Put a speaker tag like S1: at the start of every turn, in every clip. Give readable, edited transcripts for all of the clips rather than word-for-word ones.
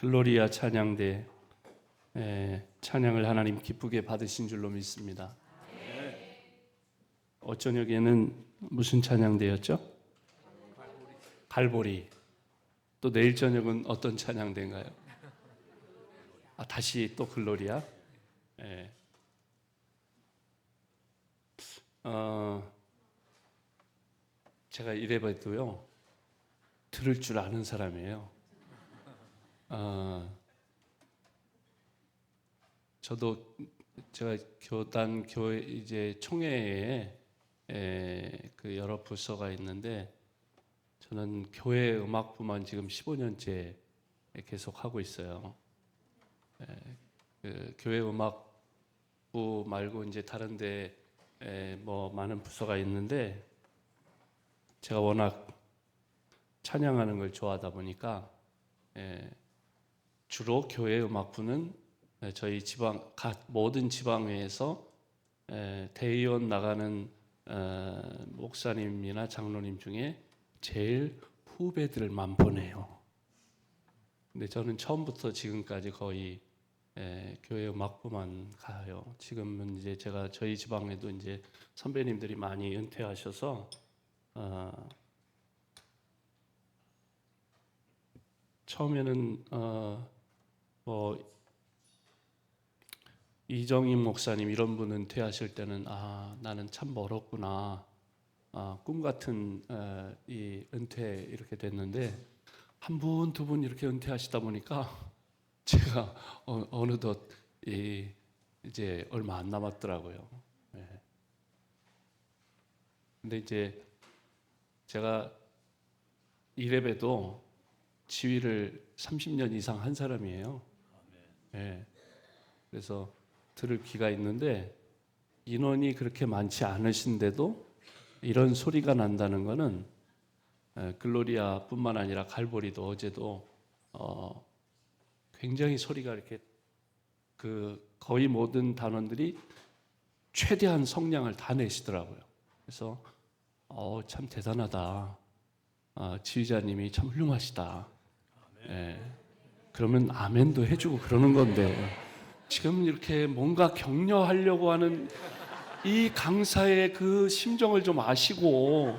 S1: 글로리아 찬양대 찬양을 하나님 기쁘게 받으신 줄로 믿습니다. 저녁에는 무슨 찬양대였죠? 갈보리. 또 내일 저녁은 어떤 찬양대인가요? 다시 또 글로리아. 제가 이래봐도요 들을 줄 아는 사람이에요. 저도 제가 교단 교회 이제 총회에 그 여러 부서가 있는데 저는 교회 음악부만 지금 15년째 계속 하고 있어요. 그 교회 음악부 말고 이제 다른데 뭐 많은 부서가 있는데 제가 워낙 찬양하는 걸 좋아하다 보니까 주로 교회 음악부는 저희 지방 모든 지방회에서 대의원 나가는 목사님이나 장로님 중에 제일 후배들만 보내요. 근데 저는 처음부터 지금까지 거의 교회 음악부만 가요. 지금은 이제 제가 저희 지방에도 이제 선배님들이 많이 은퇴하셔서 처음에는 뭐 이정임 목사님 이런 분 은퇴하실 때는 나는 참 멀었구나, 꿈 같은 이 은퇴 이렇게 됐는데 한 분, 두 분 이렇게 은퇴하시다 보니까 제가 어느덧 이제 얼마 안 남았더라고요. 근데 이제 제가 이래봬도 지휘를 30년 이상 한 사람이에요. 그래서 들을 귀가 있는데 인원이 그렇게 많지 않으신데도 이런 소리가 난다는 것은 글로리아뿐만 아니라 갈보리도 어제도 굉장히 소리가 이렇게 거의 모든 단원들이 최대한 성량을 다 내시더라고요. 그래서 참 대단하다. 지휘자님이 참 훌륭하시다. 그러면 아멘도 해주고 그러는 건데 지금 이렇게 뭔가 격려하려고 하는 이 강사의 그 심정을 좀 아시고,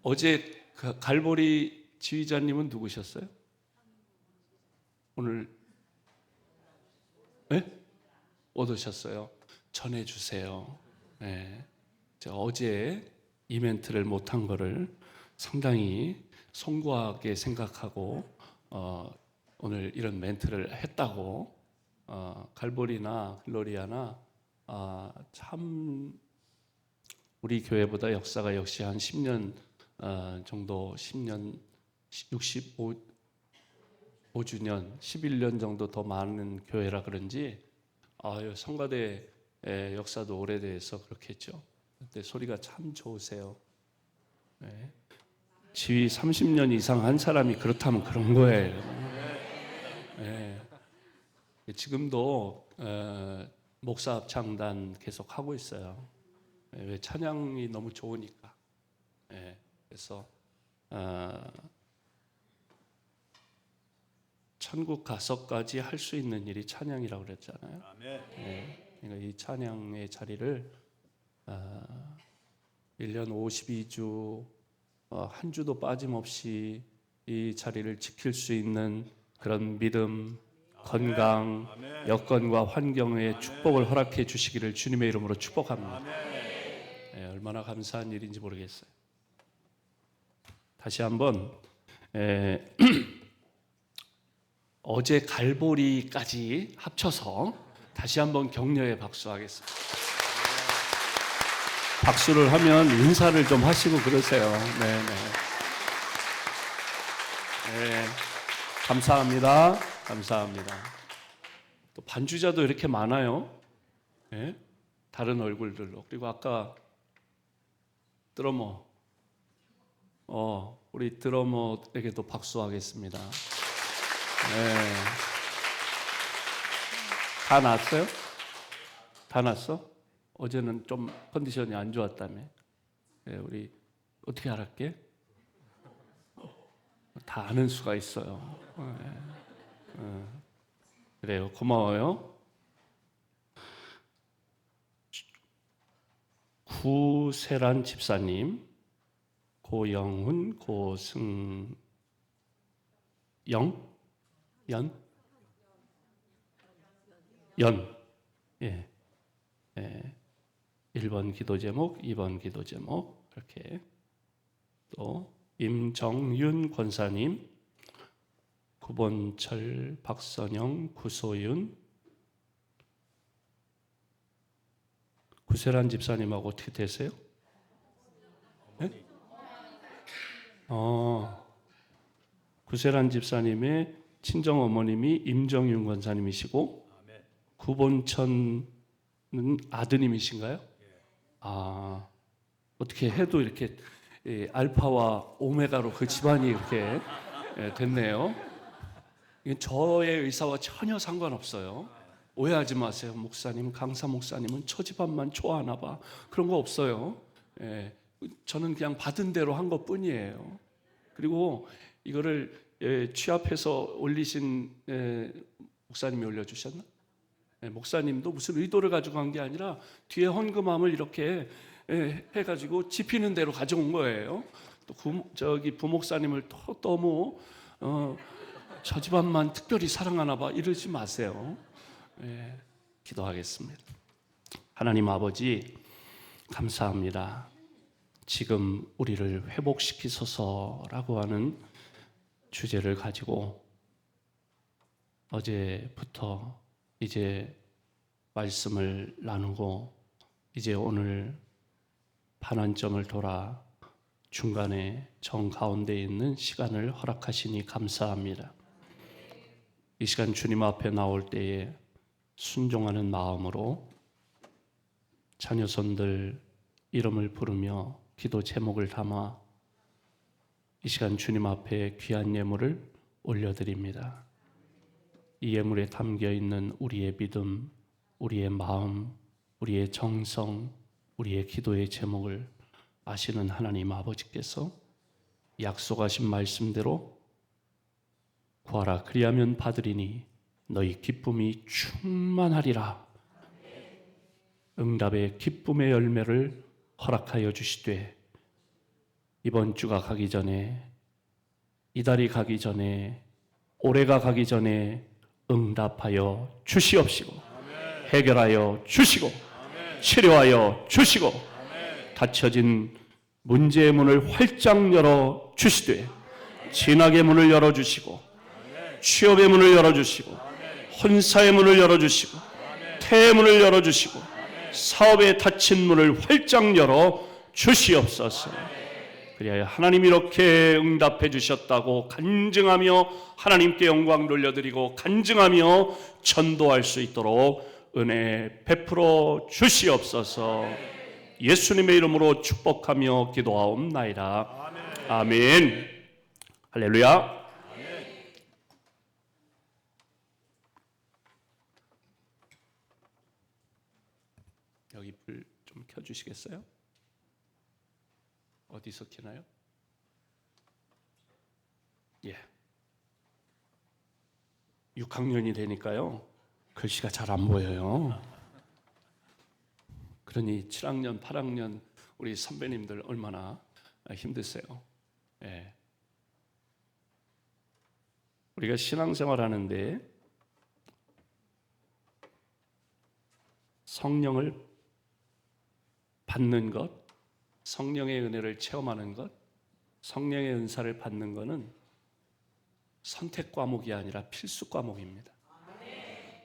S1: 어제 갈보리 지휘자님은 누구셨어요? 오늘 못 오셨어요. 전해주세요. 제가 어제 이벤트를 못한 거를 상당히 송구하게 생각하고 오늘 이런 멘트를 했다고. 갈보리나 글로리아나 참 우리 교회보다 역사가 역시 한 10년 정도, 10년 65주년 11년 정도 더 많은 교회라 그런지 성가대 역사도 오래돼서 그렇겠죠. 근데 소리가 참 좋으세요. 지휘 30년 이상 한 사람이 그렇다면 그런 거예요. 지금도 목사 합창단 계속 하고 있어요. 왜 찬양이 너무 좋으니까. 그래서 천국 가서까지 할 수 있는 일이 찬양이라고 그랬잖아요. 그러니까 이 찬양의 자리를 1년 52주 한 주도 빠짐없이 이 자리를 지킬 수 있는 그런 믿음, 건강, 여건과 환경의 축복을 허락해 주시기를 주님의 이름으로 축복합니다. 얼마나 감사한 일인지 모르겠어요. 다시 한번 어제 갈보리까지 합쳐서 다시 한번 격려의 박수하겠습니다. 박수를 하면 인사를 좀 하시고 그러세요. 감사합니다. 감사합니다. 또 반주자도 이렇게 많아요. 다른 얼굴들로. 그리고 아까 드러머, 우리 드러머에게도 박수하겠습니다. 다 났어요? 다 났어? 어제는 좀 컨디션이 안 좋았다며. 우리 어떻게 알았게? 다 아는 수가 있어요. 그래요. 고마워요. 구세란 집사님, 고영훈, 고승영, 연. 예. 예. 1번 기도 제목, 2번 기도 제목, 이렇게. 또 임정윤 권사님, 구본철, 박선영, 구소윤. 구세란 집사님하고 어떻게 되세요? 네? 구세란 집사님의 친정 어머님이 임정윤 권사님이시고 구본천은 아드님이신가요? 어떻게 해도 이렇게 알파와 오메가로 그 집안이 이렇게 됐네요. 이게 저의 의사와 전혀 상관없어요. 오해하지 마세요. 목사님, 강사 목사님은 처집안만 좋아하나 봐. 그런 거 없어요. 저는 그냥 받은 대로 한 것 뿐이에요. 그리고 이거를 취합해서 올리신 목사님이 올려주셨나? 목사님도 무슨 의도를 가지고 한 게 아니라 뒤에 헌금함을 이렇게 해가지고 집히는 대로 가져온 거예요. 또 부목사님을 또 너무 저 집안만 특별히 사랑하나 봐 이러지 마세요. 기도하겠습니다. 하나님 아버지 감사합니다. 지금 우리를 회복시키소서라고 하는 주제를 가지고 어제부터 이제 말씀을 나누고 이제 오늘 반환점을 돌아 중간에 정 가운데 있는 시간을 허락하시니 감사합니다. 이 시간 주님 앞에 나올 때에 순종하는 마음으로 자녀손들 이름을 부르며 기도 제목을 담아 이 시간 주님 앞에 귀한 예물을 올려드립니다. 이 예물에 담겨 있는 우리의 믿음, 우리의 마음, 우리의 정성, 우리의 기도의 제목을 아시는 하나님 아버지께서 약속하신 말씀대로 구하라 그리하면 받으리니 너희 기쁨이 충만하리라. 응답의 기쁨의 열매를 허락하여 주시되 이번 주가 가기 전에 이달이 가기 전에 올해가 가기 전에 응답하여 주시옵시고 해결하여 주시고 치료하여 주시고 닫혀진 문제의 문을 활짝 열어 주시되 진학의 문을 열어주시고 취업의 문을 열어주시고 혼사의 문을 열어주시고 태의 문을 열어주시고 사업에 닫힌 문을 활짝 열어 주시옵소서. 그리하여 하나님 이렇게 응답해 주셨다고 간증하며 하나님께 영광 돌려드리고 간증하며 전도할 수 있도록 은혜 베풀어 주시옵소서. 예수님의 이름으로 축복하며 기도하옵나이다. 아멘. 할렐루야. 여기 불 좀 켜주시겠어요? 어디서 켜나요? 예. 6학년이 되니까요 글씨가 잘 안 보여요. 그러니 7학년, 8학년 우리 선배님들 얼마나 힘드세요. 예. 우리가 신앙생활 하는데 성령을 받는 것, 성령의 은혜를 체험하는 것, 성령의 은사를 받는 것은 선택 과목이 아니라 필수 과목입니다.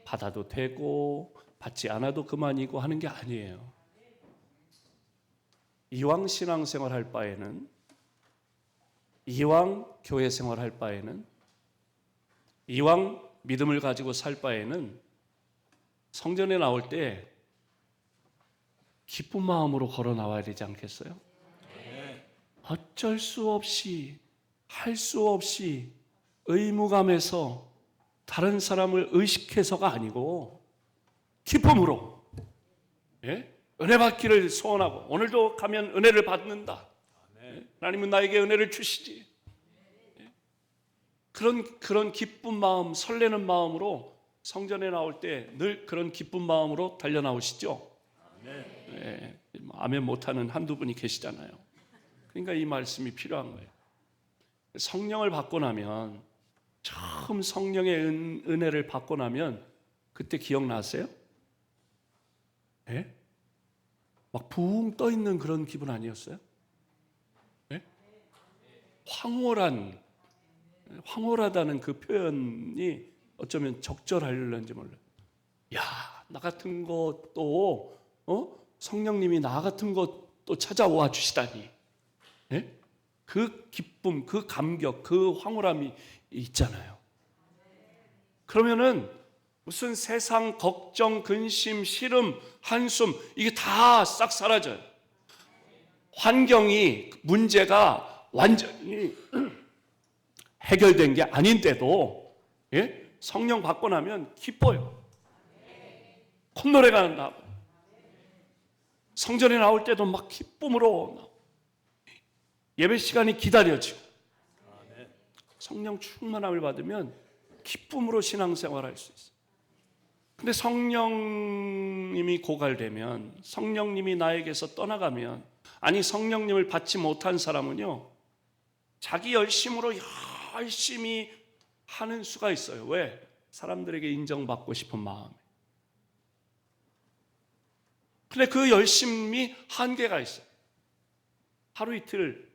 S1: 받아도 되고 받지 않아도 그만이고 하는 게 아니에요. 이왕 신앙생활 할 바에는, 이왕 교회 생활 할 바에는, 이왕 믿음을 가지고 살 바에는 성전에 나올 때 기쁜 마음으로 걸어 나와야 되지 않겠어요? 어쩔 수 없이, 할 수 없이 의무감에서 다른 사람을 의식해서가 아니고 기쁨으로, 예? 은혜 받기를 소원하고 오늘도 가면 은혜를 받는다. 하나님은 나에게 은혜를 주시지. 그런 기쁜 마음, 설레는 마음으로 성전에 나올 때 늘 그런 기쁜 마음으로 달려 나오시죠? 네, 아멘 못하는 한두 분이 계시잖아요. 그러니까 이 말씀이 필요한 거예요. 성령을 받고 나면, 처음 성령의 은혜를 받고 나면 그때 기억나세요? 네? 막 붕 떠 있는 그런 기분 아니었어요? 네? 황홀하다는 그 표현이 어쩌면 적절하려는지 몰라요. 야, 나 같은 것도 성령님이 나 같은 것도 찾아와 주시다니. 네? 그 기쁨, 그 감격, 그 황홀함이 있잖아요. 그러면은 무슨 세상 걱정, 근심, 시름, 한숨 이게 다 싹 사라져요. 환경이, 문제가 완전히 해결된 게 아닌데도, 예? 성령 받고 나면 기뻐요. 콧노래가 나고, 성전에 나올 때도 막 기쁨으로 나오고, 예배 시간이 기다려지고, 성령 충만함을 받으면 기쁨으로 신앙생활할 수 있어요. 근데 성령님이 고갈되면, 성령님이 나에게서 떠나가면, 아니 성령님을 받지 못한 사람은요, 자기 열심으로 열심히 하는 수가 있어요. 왜? 사람들에게 인정받고 싶은 마음에. 근데 그 열심이 한계가 있어요. 하루 이틀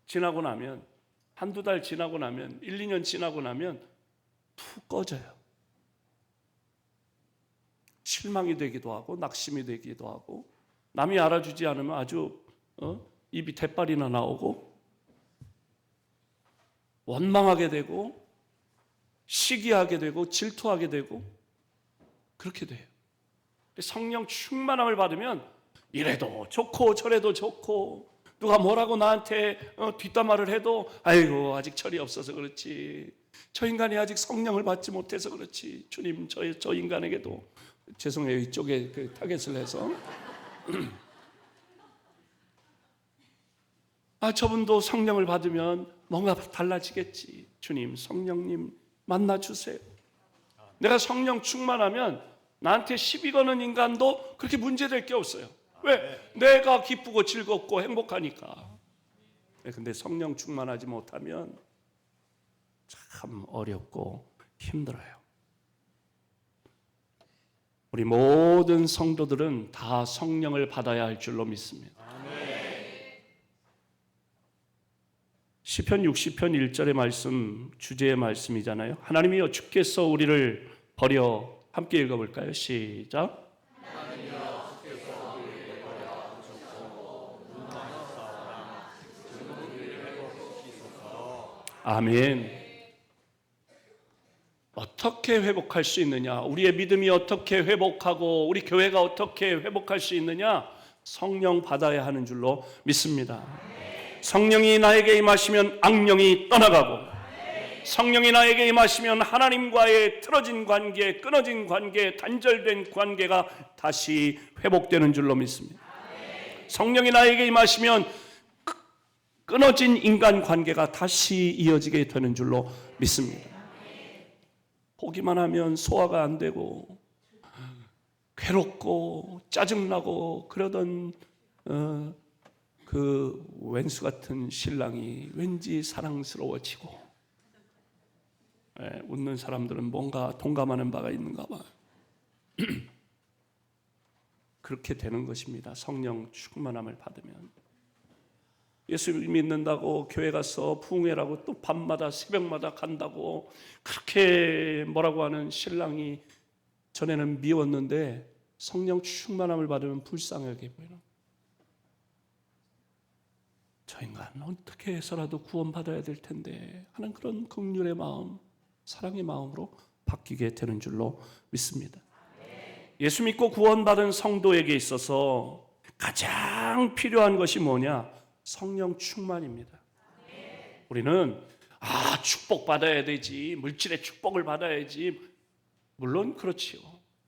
S1: 지나고 나면, 한두 달 지나고 나면, 1, 2년 지나고 나면 툭 꺼져요. 실망이 되기도 하고 낙심이 되기도 하고, 남이 알아주지 않으면 아주 입이 대빨이나 나오고, 원망하게 되고, 시기하게 되고, 질투하게 되고, 그렇게 돼요. 성령 충만함을 받으면 이래도 좋고 저래도 좋고, 누가 뭐라고 나한테 뒷담화를 해도 아이고 아직 철이 없어서 그렇지, 저 인간이 아직 성령을 받지 못해서 그렇지, 주님 저 인간에게도, 죄송해요 이쪽에 그 타겟을 해서 저분도 성령을 받으면 뭔가 달라지겠지, 주님 성령님 만나주세요. 내가 성령 충만하면 나한테 시비 거는 인간도 그렇게 문제될 게 없어요. 왜? 내가 기쁘고 즐겁고 행복하니까. 근데 성령 충만하지 못하면 참 어렵고 힘들어요. 우리 모든 성도들은 다 성령을 받아야 할 줄로 믿습니다. 시편 60편 1절의 말씀, 주제의 말씀이잖아요. 하나님이여 주께서 우리를 버려, 함께 읽어볼까요? 시작. 아멘. 어떻게 회복할 수 있느냐? 우리의 믿음이 어떻게 회복하고 우리 교회가 어떻게 회복할 수 있느냐? 성령 받아야 하는 줄로 믿습니다. 성령이 나에게 임하시면 악령이 떠나가고, 성령이 나에게 임하시면 하나님과의 틀어진 관계, 끊어진 관계, 단절된 관계가 다시 회복되는 줄로 믿습니다. 성령이 나에게 임하시면 끊어진 인간 관계가 다시 이어지게 되는 줄로 믿습니다. 보기만 하면 소화가 안 되고 괴롭고 짜증나고 그러던 그 왼수 같은 신랑이 왠지 사랑스러워지고, 웃는 사람들은 뭔가 동감하는 바가 있는가 봐요. 그렇게 되는 것입니다. 성령 충만함을 받으면. 예수 믿는다고 교회 가서 부흥회라고 또 밤마다 새벽마다 간다고 그렇게 뭐라고 하는 신랑이 전에는 미웠는데, 성령 충만함을 받으면 불쌍하게 보이는, 저 인간 어떻게 해서라도 구원받아야 될 텐데 하는 그런 긍휼의 마음, 사랑의 마음으로 바뀌게 되는 줄로 믿습니다. 예수 믿고 구원받은 성도에게 있어서 가장 필요한 것이 뭐냐? 성령 충만입니다. 우리는 축복받아야 되지, 물질의 축복을 받아야지. 물론 그렇지요.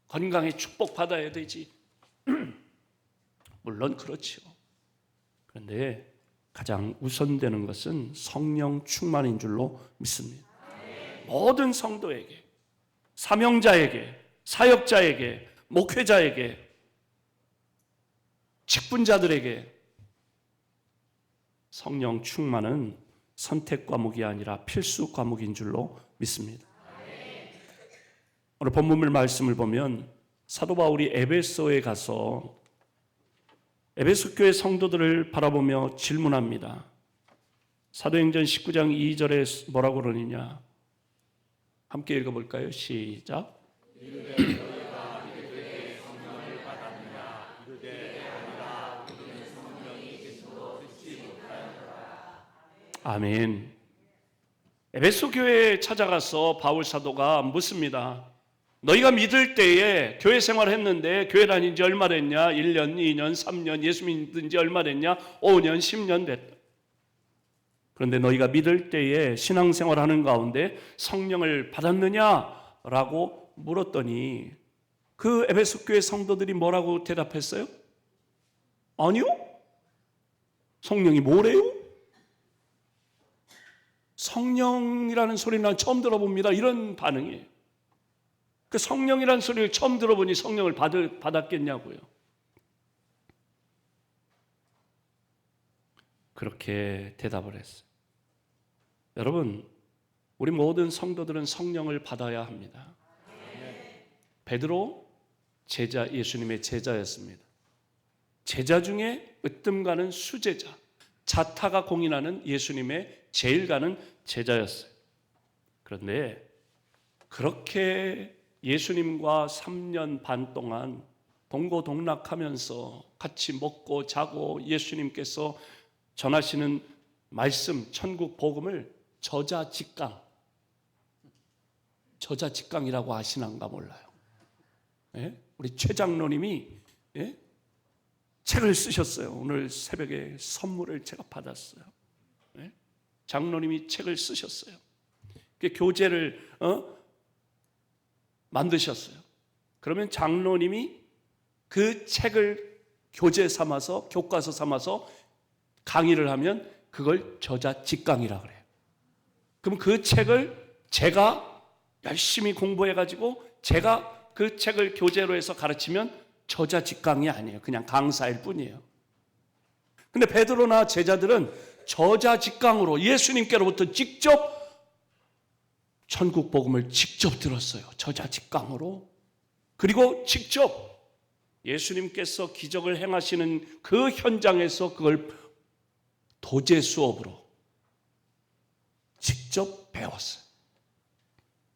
S1: 건강의 축복받아야 되지. 물론 그렇지요. 그런데 가장 우선되는 것은 성령 충만인 줄로 믿습니다. 모든 성도에게, 사명자에게, 사역자에게, 목회자에게, 직분자들에게 성령 충만은 선택 과목이 아니라 필수 과목인 줄로 믿습니다. 오늘 본문 말씀을 보면 사도 바울이 에베소에 가서 에베소 교회 성도들을 바라보며 질문합니다. 사도행전 19장 2절에 뭐라고 그러느냐? 함께 읽어볼까요? 시작. 아멘. 에베소 교회에 찾아가서 바울 사도가 묻습니다. 너희가 믿을 때에 교회 생활을 했는데 교회 다닌 지 얼마 됐냐? 1년, 2년, 3년, 예수 믿은 지 얼마 됐냐? 5년, 10년 됐다. 그런데 너희가 믿을 때에 신앙생활을 하는 가운데 성령을 받았느냐? 라고 물었더니 그 에베소 교회 성도들이 뭐라고 대답했어요? 아니요. 성령이 뭐래요? 성령이라는 소리는 난 처음 들어봅니다. 이런 반응이에요. 그 성령이라는 소리를 처음 들어보니 성령을 받았겠냐고요. 그렇게 대답을 했어요. 여러분, 우리 모든 성도들은 성령을 받아야 합니다. 베드로 예수님의 제자였습니다. 제자 중에 으뜸가는 수제자, 자타가 공인하는 예수님의 제일 가는 제자였어요. 그런데 그렇게 예수님과 3년 반 동안 동고동락하면서 같이 먹고 자고 예수님께서 전하시는 말씀, 천국 복음을 저자직강이라고 아시는가 몰라요. 예? 우리 최 장로님이 책을 쓰셨어요. 오늘 새벽에 선물을 제가 받았어요. 예? 장로님이 책을 쓰셨어요. 교재를 만드셨어요. 그러면 장로님이 그 책을 교재 삼아서 교과서 삼아서 강의를 하면 그걸 저자직강이라고 그래요. 그럼 그 책을 제가 열심히 공부해가지고 제가 그 책을 교재로 해서 가르치면 저자직강이 아니에요. 그냥 강사일 뿐이에요. 근데 베드로나 제자들은 저자직강으로 예수님께로부터 직접 천국 복음을 직접 들었어요. 저자직강으로. 그리고 직접 예수님께서 기적을 행하시는 그 현장에서 그걸 도제 수업으로 직접 배웠어요.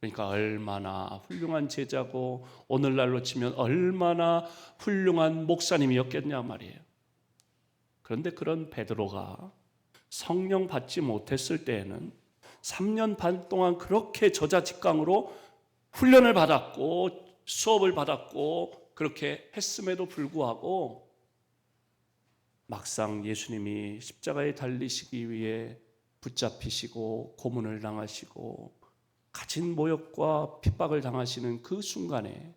S1: 그러니까 얼마나 훌륭한 제자고 오늘날로 치면 얼마나 훌륭한 목사님이었겠냐 말이에요. 그런데 그런 베드로가 성령 받지 못했을 때에는 3년 반 동안 그렇게 저자직강으로 훈련을 받았고 수업을 받았고 그렇게 했음에도 불구하고 막상 예수님이 십자가에 달리시기 위해 붙잡히시고 고문을 당하시고 가진 모욕과 핍박을 당하시는 그 순간에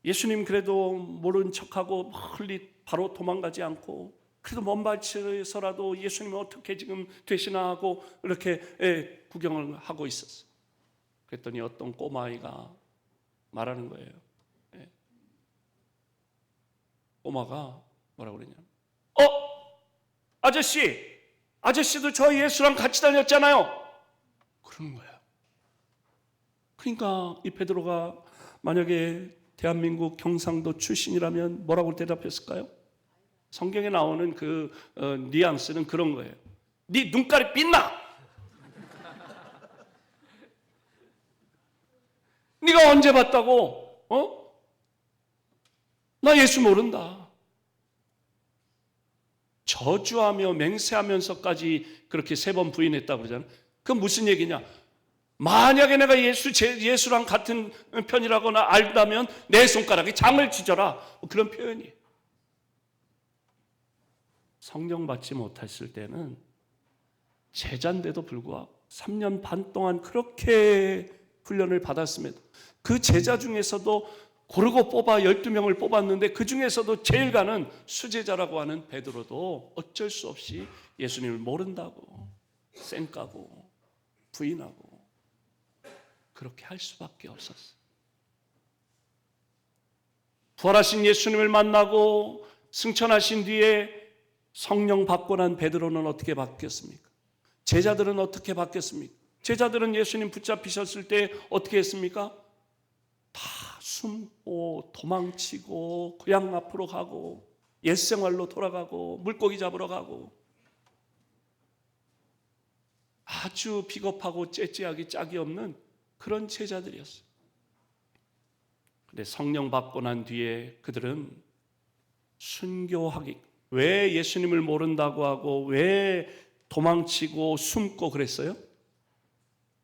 S1: 예수님 그래도 모른 척하고 멀리 바로 도망가지 않고 그래도 먼 발치에서라도 예수님이 어떻게 지금 되시나 하고 이렇게 구경을 하고 있었어요. 그랬더니 어떤 꼬마아이가 말하는 거예요. 꼬마가 뭐라고 그러냐면 아저씨도 저 예수랑 같이 다녔잖아요. 그러는 거예요. 그러니까 이 베드로가 만약에 대한민국 경상도 출신이라면 뭐라고 대답했을까요? 성경에 나오는 그 뉘앙스는 그런 거예요. 네 눈깔이 빛나. 네가 언제 봤다고? 나 예수 모른다. 저주하며 맹세하면서까지 그렇게 3번 부인했다고 그러잖아요. 그건 무슨 얘기냐? 만약에 내가 예수랑 같은 편이라거나 알다면 내 손가락에 장을 찢어라. 그런 표현이에요. 성령 받지 못했을 때는 제자인데도 불구하고 3년 반 동안 그렇게 훈련을 받았음에도 그 제자 중에서도 고르고 뽑아 12명을 뽑았는데 그 중에서도 제일 가는 수제자라고 하는 베드로도 어쩔 수 없이 예수님을 모른다고 쌩까고 부인하고 그렇게 할 수밖에 없었어요. 부활하신 예수님을 만나고 승천하신 뒤에 성령 받고 난 베드로는 어떻게 바뀌었습니까? 제자들은 어떻게 바뀌었습니까? 제자들은 예수님 붙잡히셨을 때 어떻게 했습니까? 다 숨고 도망치고 고향 앞으로 가고 옛생활로 돌아가고 물고기 잡으러 가고 아주 비겁하고 째째하기 짝이 없는 그런 제자들이었어요. 근데 성령 받고 난 뒤에 그들은 순교하기, 왜 예수님을 모른다고 하고 왜 도망치고 숨고 그랬어요?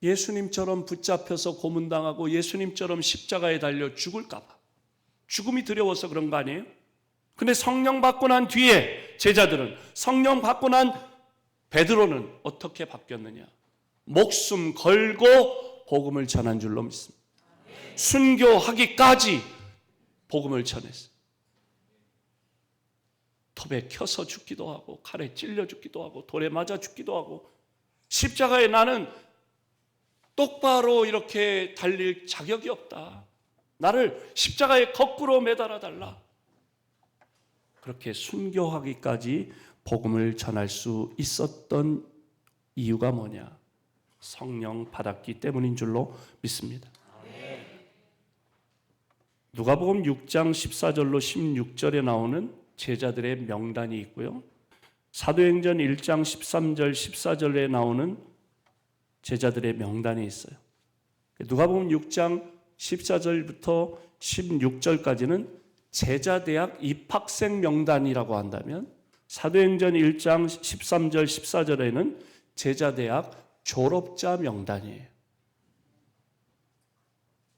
S1: 예수님처럼 붙잡혀서 고문당하고 예수님처럼 십자가에 달려 죽을까 봐, 죽음이 두려워서 그런 거 아니에요? 근데 성령 받고 난 뒤에 제자들은, 성령 받고 난 베드로는 어떻게 바뀌었느냐? 목숨 걸고 복음을 전한 줄로 믿습니다. 순교하기까지 복음을 전했어요. 톱에 켜서 죽기도 하고 칼에 찔려 죽기도 하고 돌에 맞아 죽기도 하고, 십자가에 나는 똑바로 이렇게 달릴 자격이 없다, 나를 십자가에 거꾸로 매달아 달라, 그렇게 순교하기까지 복음을 전할 수 있었던 이유가 뭐냐? 성령 받았기 때문인 줄로 믿습니다. 누가복음 6장 14절로 16절에 나오는 제자들의 명단이 있고요, 사도행전 1장 13절 14절에 나오는 제자들의 명단이 있어요. 누가복음 6장 14절부터 16절까지는 제자대학 입학생 명단이라고 한다면, 사도행전 1장 13절 14절에는 제자대학 졸업자 명단이에요.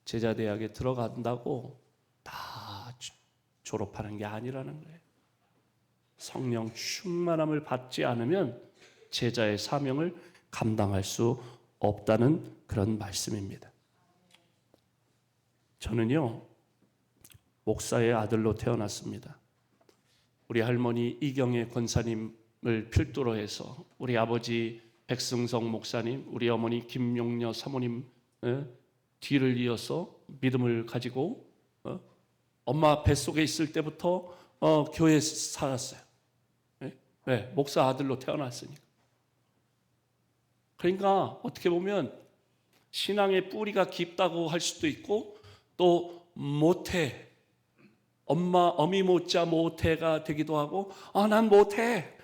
S1: 제자대학에 들어간다고 다 졸업하는 게 아니라는 거예요. 성령 충만함을 받지 않으면 제자의 사명을 감당할 수 없다는 그런 말씀입니다. 저는요, 목사의 아들로 태어났습니다. 우리 할머니 이경애 권사님을 필두로 해서 우리 아버지 백승성 목사님, 우리 어머니 김용녀 사모님 뒤를 이어서 믿음을 가지고 엄마 뱃속에 있을 때부터 교회에 살았어요. 왜? 목사 아들로 태어났으니까. 그러니까 어떻게 보면 신앙의 뿌리가 깊다고 할 수도 있고, 또 모태, 어미 못자 모태가 되기도 하고, 난 못해,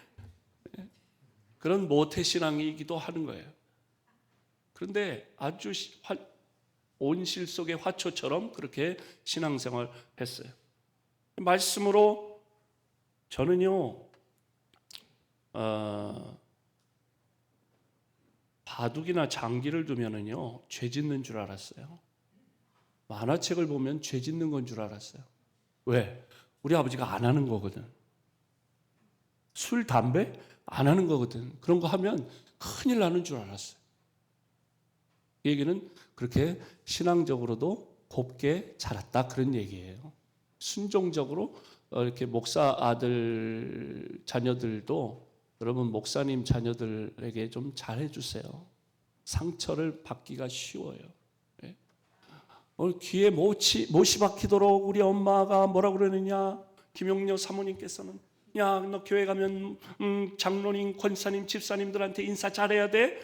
S1: 그런 모태 신앙이기도 하는 거예요. 그런데 아주 온실 속의 화초처럼 그렇게 신앙생활 했어요. 말씀으로 저는요, 바둑이나 장기를 두면은요 죄 짓는 줄 알았어요. 만화책을 보면 죄 짓는 건 줄 알았어요. 왜? 우리 아버지가 안 하는 거거든. 술, 담배 안 하는 거거든. 그런 거 하면 큰일 나는 줄 알았어요. 이 얘기는 그렇게 신앙적으로도 곱게 자랐다, 그런 얘기예요. 순종적으로 이렇게 목사 아들 자녀들도, 여러분 목사님 자녀들에게 좀 잘해주세요. 상처를 받기가 쉬워요. 귀에 못이 박히도록 우리 엄마가 뭐라 그러느냐? 김용녀 사모님께서는, 야, 너 교회 가면 장로님, 권사님, 집사님들한테 인사 잘해야 돼.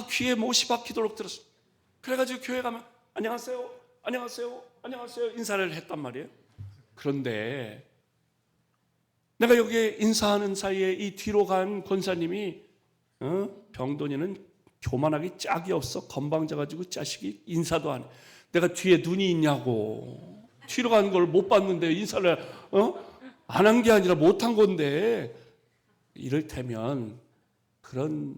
S1: 귀에 못이 박히도록 들었어. 그래가지고 교회 가면 안녕하세요, 안녕하세요, 안녕하세요 인사를 했단 말이에요. 그런데 내가 여기에 인사하는 사이에 이 뒤로 간 권사님이 병돈이는 교만하기 짝이 없어. 건방져가지고 자식이 인사도 안 해. 내가 뒤에 눈이 있냐고. 뒤로 간 걸 못 봤는데 인사를 안 한 게 아니라 못 한 건데, 이를테면 그런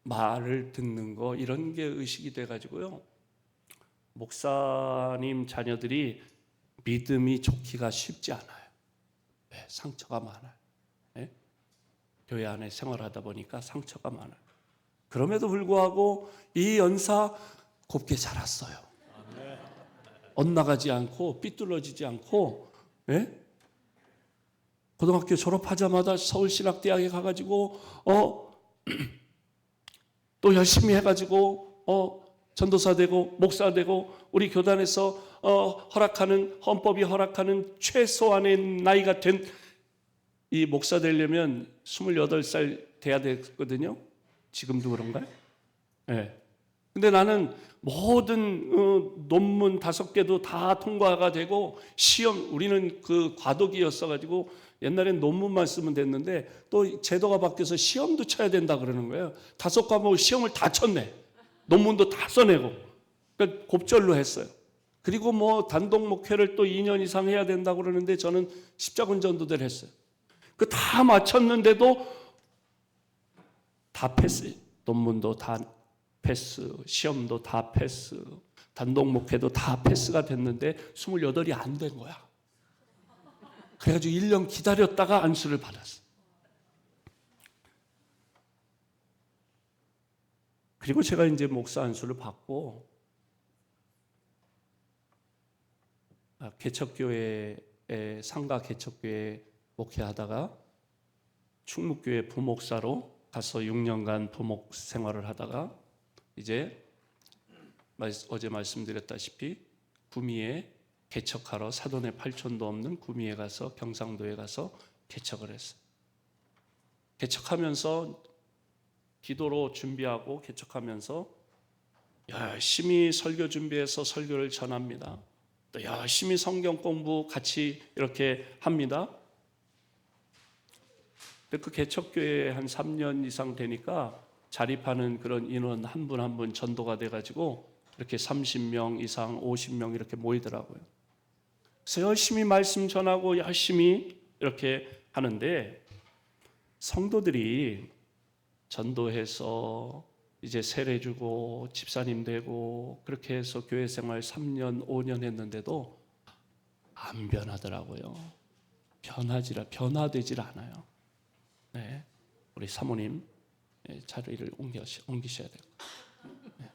S1: 말을 듣는 거, 이런 게 의식이 돼가지고요, 목사님 자녀들이 믿음이 좋기가 쉽지 않아요. 상처가 많아요. 교회 안에 생활하다 보니까 상처가 많아요. 그럼에도 불구하고 이 연사 곱게 자랐어요. 엇나가지 않고 삐뚤어지지 않고, 예? 고등학교 졸업하자마자 서울신학대학에 가가지고 또 열심히 해가지고 전도사 되고 목사 되고 우리 교단에서 허락하는 헌법이 허락하는 최소한의 나이가 된 이 목사 되려면 28살 돼야 되거든요. 지금도 그런가요? 네. 근데 나는 모든 논문 5개도 다 통과가 되고 시험, 우리는 그 과도기였어가지고 옛날엔 논문만 쓰면 됐는데 또 제도가 바뀌어서 시험도 쳐야 된다 그러는 거예요. 5과목 시험을 다 쳤네. 논문도 다 써내고. 그러니까 곱절로 했어요. 그리고 뭐 단독 목회를 또 2년 이상 해야 된다고 그러는데 저는 십자군 전도대를 했어요. 그 다 마쳤는데도 다 패스. 논문도 다 패스, 시험도 다 패스, 단독 목회도 다 패스가 됐는데 28이 안 된 거야. 그래가지고 1년 기다렸다가 안수를 받았어. 그리고 제가 이제 목사 안수를 받고 개척교회에 상가 개척교회 목회하다가 충무교회 부목사로 가서 6년간 부목 생활을 하다가 이제 어제 말씀드렸다시피 구미에 개척하러 사돈의 8촌도 없는 구미에 가서 경상도에 가서 개척을 했어요. 개척하면서 기도로 준비하고 개척하면서 열심히 설교 준비해서 설교를 전합니다. 또 열심히 성경 공부 같이 이렇게 합니다. 그 개척교회에 한 3년 이상 되니까 자립하는 그런 인원 한 분 한 분 전도가 돼가지고 이렇게 30명 이상 50명 이렇게 모이더라고요. 그래서 열심히 말씀 전하고 열심히 이렇게 하는데 성도들이 전도해서 이제 세례 주고 집사님 되고 그렇게 해서 교회 생활 3년 5년 했는데도 안 변하더라고요. 변화되질 않아요. 네, 우리 사모님 자리를 옮기셔야 돼요. 네.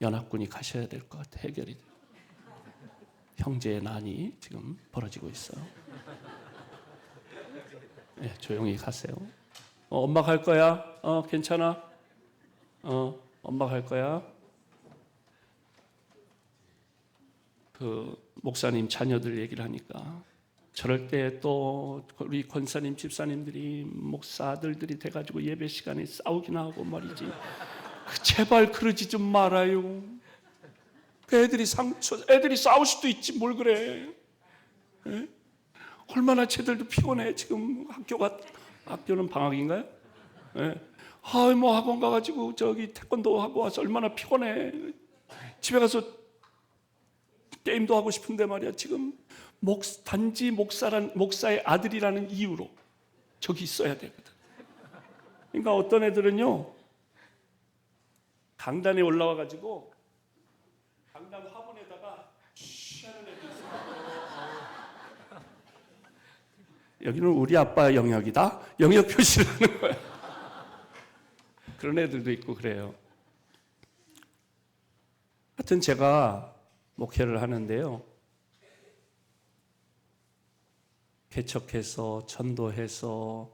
S1: 연합군이 가셔야 될 것 같아. 해결이 돼요. 형제의 난이 지금 벌어지고 있어요. 네, 조용히 가세요. 엄마 갈 거야? 괜찮아? 엄마 갈 거야? 그 목사님 자녀들 얘기를 하니까 저럴 때 또 우리 권사님 집사님들이 목사 아들들이 돼가지고 예배 시간에 싸우긴 하고 말이지. 제발 그러지 좀 말아요. 애들이 싸울 수도 있지 뭘 그래. 에? 얼마나 쟤들도 피곤해. 지금 학교는 방학인가요? 예. 뭐 학원 가가지고 저기 태권도 하고 와서 얼마나 피곤해. 집에 가서 게임도 하고 싶은데 말이야. 지금 단지 목사의 아들이라는 이유로 저기 있어야 되거든. 그러니까 어떤 애들은요 강단에 올라와가지고 강단 화분에다가 쉬하는 애들 있어요. 여기는 우리 아빠 영역이다. 영역 표시를 하는 거야. 그런 애들도 있고 그래요. 하여튼 제가 목회를 하는데요. 개척해서 전도해서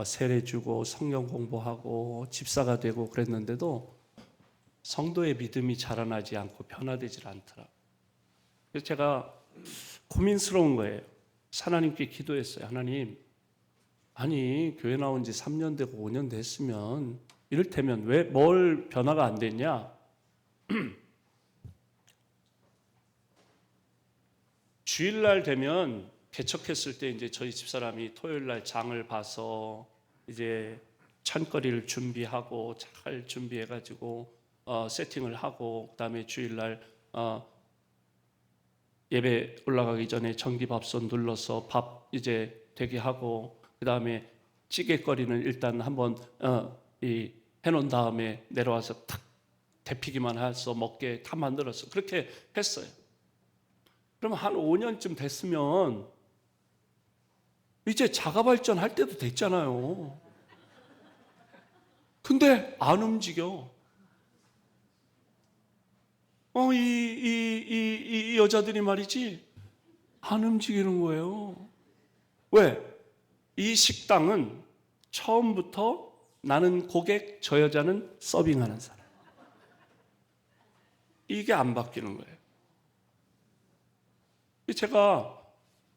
S1: 세례 주고 성경 공부하고 집사가 되고 그랬는데도 성도의 믿음이 자라나지 않고 변화되질 않더라. 그래서 제가 고민스러운 거예요. 하나님께 기도했어요. 하나님, 아니 교회 나온 지 3년 되고 5년 됐으면 이를테면 왜 뭘 변화가 안 됐냐? 주일날 되면 개척했을 때 이제 저희 집사람이 토요일날 장을 봐서 이제 찬거리를 준비하고 잘 준비해가지고 세팅을 하고 그다음에 주일날 예배 올라가기 전에 전기밥솥 눌러서 밥 이제 되게 하고 그다음에 찌개거리는 일단 한번 해놓은 다음에 내려와서 탁 데피기만 해서 먹게 다 만들었어. 그렇게 했어요. 그럼 한 5년쯤 됐으면 이제 자가발전 할 때도 됐잖아요. 근데 안 움직여. 이 여자들이 말이지 안 움직이는 거예요. 왜? 이 식당은 처음부터 나는 고객, 저 여자는 서빙하는 사람. 이게 안 바뀌는 거예요. 제가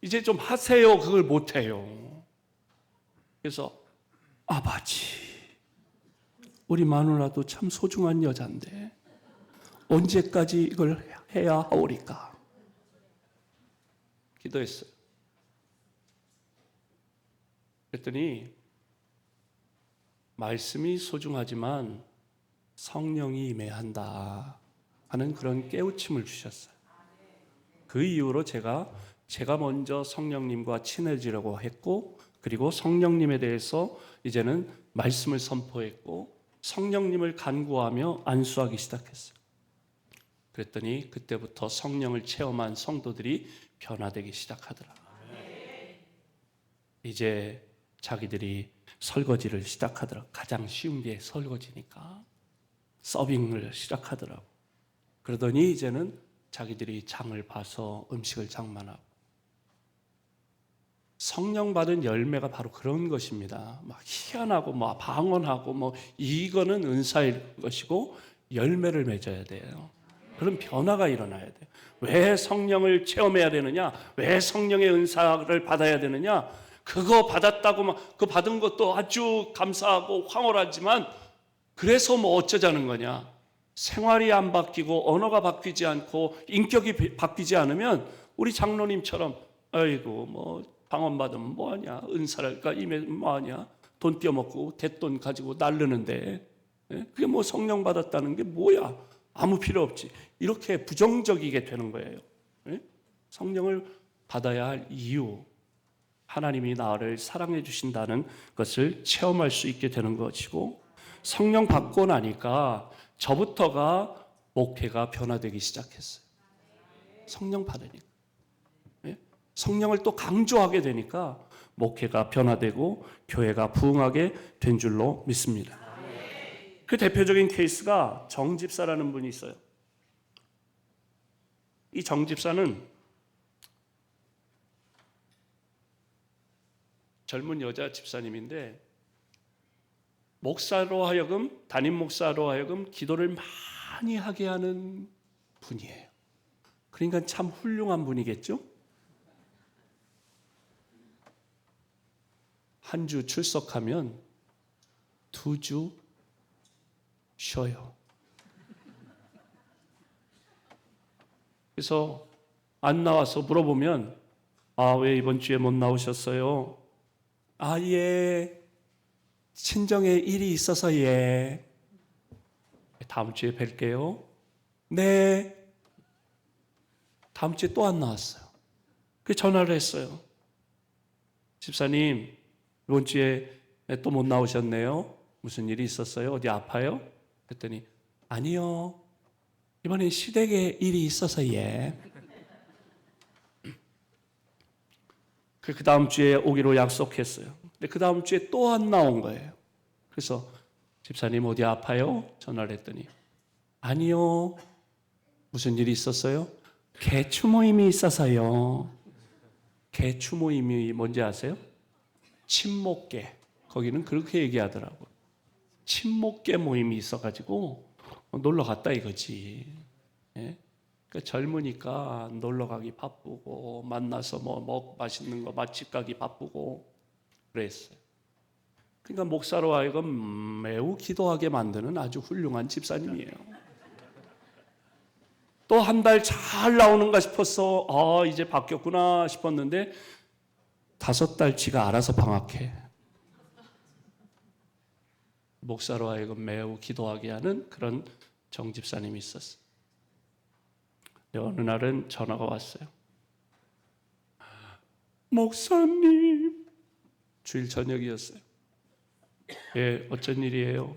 S1: 이제 좀 하세요. 그걸 못해요. 그래서 아버지, 우리 마누라도 참 소중한 여잔데 언제까지 이걸 해야 하오리까? 기도했어요. 그랬더니 말씀이 소중하지만 성령이 임해야 한다 하는 그런 깨우침을 주셨어요. 그 이후로 제가 먼저 성령님과 친해지려고 했고, 그리고 성령님에 대해서 이제는 말씀을 선포했고 성령님을 간구하며 안수하기 시작했어요. 그랬더니 그때부터 성령을 체험한 성도들이 변화되기 시작하더라. 이제 자기들이 설거지를 시작하더라. 가장 쉬운 게 설거지니까 서빙을 시작하더라고. 그러더니 이제는 자기들이 장을 봐서 음식을 장만하고. 성령 받은 열매가 바로 그런 것입니다. 막 희한하고 뭐 방언하고 뭐 이거는 은사일 것이고 열매를 맺어야 돼요. 그런 변화가 일어나야 돼요. 왜 성령을 체험해야 되느냐? 왜 성령의 은사를 받아야 되느냐? 그거 받았다고 막 그 받은 것도 아주 감사하고 황홀하지만 그래서 뭐 어쩌자는 거냐? 생활이 안 바뀌고 언어가 바뀌지 않고 인격이 바뀌지 않으면 우리 장로님처럼 아이고 뭐 방언 받으면 뭐하냐? 은사랄까 임해 뭐하냐? 돈 떼어먹고 대돈 가지고 날르는데 그게 뭐 성령 받았다는 게 뭐야? 아무 필요 없지. 이렇게 부정적이게 되는 거예요. 성령을 받아야 할 이유, 하나님이 나를 사랑해 주신다는 것을 체험할 수 있게 되는 것이고, 성령 받고 나니까 저부터가 목회가 변화되기 시작했어요. 성령 받으니까. 성령을 또 강조하게 되니까 목회가 변화되고 교회가 부흥하게 된 줄로 믿습니다. 그 대표적인 케이스가 정집사라는 분이 있어요. 이 정집사는 젊은 여자 집사님인데 목사로 하여금, 담임 목사로 하여금 기도를 많이 하게 하는 분이에요. 그러니까 참 훌륭한 분이겠죠? 한 주 출석하면 2주 쉬어요. 그래서 안 나와서 물어보면 왜 이번 주에 못 나오셨어요? 예, 친정에 일이 있어서 예. 다음 주에 뵐게요. 네. 다음 주에 또 안 나왔어요. 그 전화를 했어요. 집사님, 이번 주에 또 못 나오셨네요. 무슨 일이 있었어요? 어디 아파요? 그랬더니 아니요. 이번엔 시댁에 일이 있어서 예. 그 다음 주에 오기로 약속했어요. 근데 그 다음 주에 또 안 나온 거예요. 그래서 집사님 어디 아파요? 전화를 했더니 아니요. 무슨 일이 있었어요? 개추 모임이 있어서요. 개추 모임이 뭔지 아세요? 친목계. 거기는 그렇게 얘기하더라고요. 친목계 모임이 있어가지고 놀러 갔다 이거지. 예? 그러니까 젊으니까 놀러 가기 바쁘고 만나서 맛있는 거 맛집 가기 바쁘고 그랬어요. 그러니까 목사로 하여금 매우 기도하게 만드는 아주 훌륭한 집사님이에요. 또 한 달 잘 나오는가 싶어서 이제 바뀌었구나 싶었는데 5달치가 알아서 방학해. 목사로 하여금 매우 기도하게 하는 그런 정집사님이 있었어요. 어느 날은 전화가 왔어요. 목사님, 주일 저녁이었어요. 예, 어쩐 일이에요?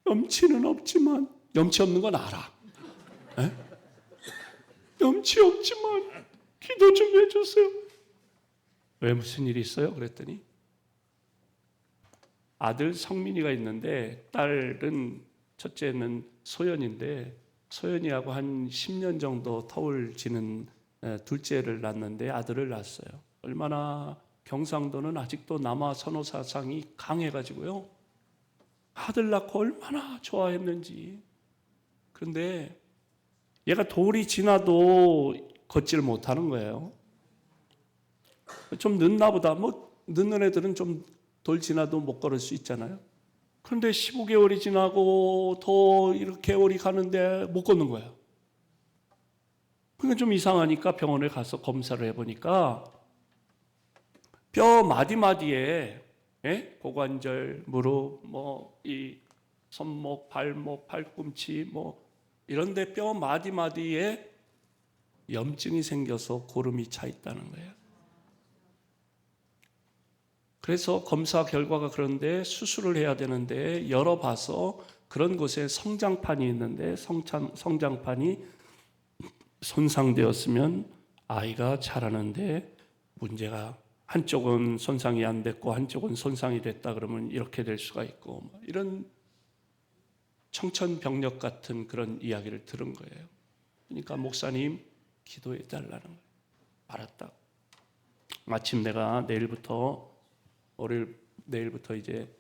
S1: 염치는 없지만, 염치 없는 건 알아. 에? 염치 없지만 기도 좀 해주세요. 왜 무슨 일이 있어요? 그랬더니 아들 성민이가 있는데 딸은 첫째는 소연인데 소연이하고 한 10년 정도 터울 지는 둘째를 낳았는데 아들을 낳았어요. 얼마나 경상도는 아직도 남아 선호 사상이 강해가지고요. 아들 낳고 얼마나 좋아했는지. 그런데 얘가 돌이 지나도 걷지를 못하는 거예요. 좀 늦나 보다. 뭐 늦는 애들은 좀 돌 지나도 못 걸을 수 있잖아요. 그런데 15개월이 지나고 더 이렇게 개월이 가는데 못 걷는 거예요. 그게 좀 이상하니까 병원에 가서 검사를 해보니까 뼈 마디마디에 고관절, 무릎, 이 손목, 발목, 팔꿈치 이런데 뼈 마디마디에 염증이 생겨서 고름이 차 있다는 거예요. 그래서 검사 결과가 그런데 수술을 해야 되는데 열어봐서 그런 곳에 성장판이 있는데 성장판이 손상되었으면 아이가 자라는데 문제가 한쪽은 손상이 안 됐고 한쪽은 손상이 됐다 그러면 이렇게 될 수가 있고 이런 청천벽력 같은 그런 이야기를 들은 거예요. 그러니까 목사님 기도해 달라는 거예요. 알았다. 마침 내가 내일부터 이제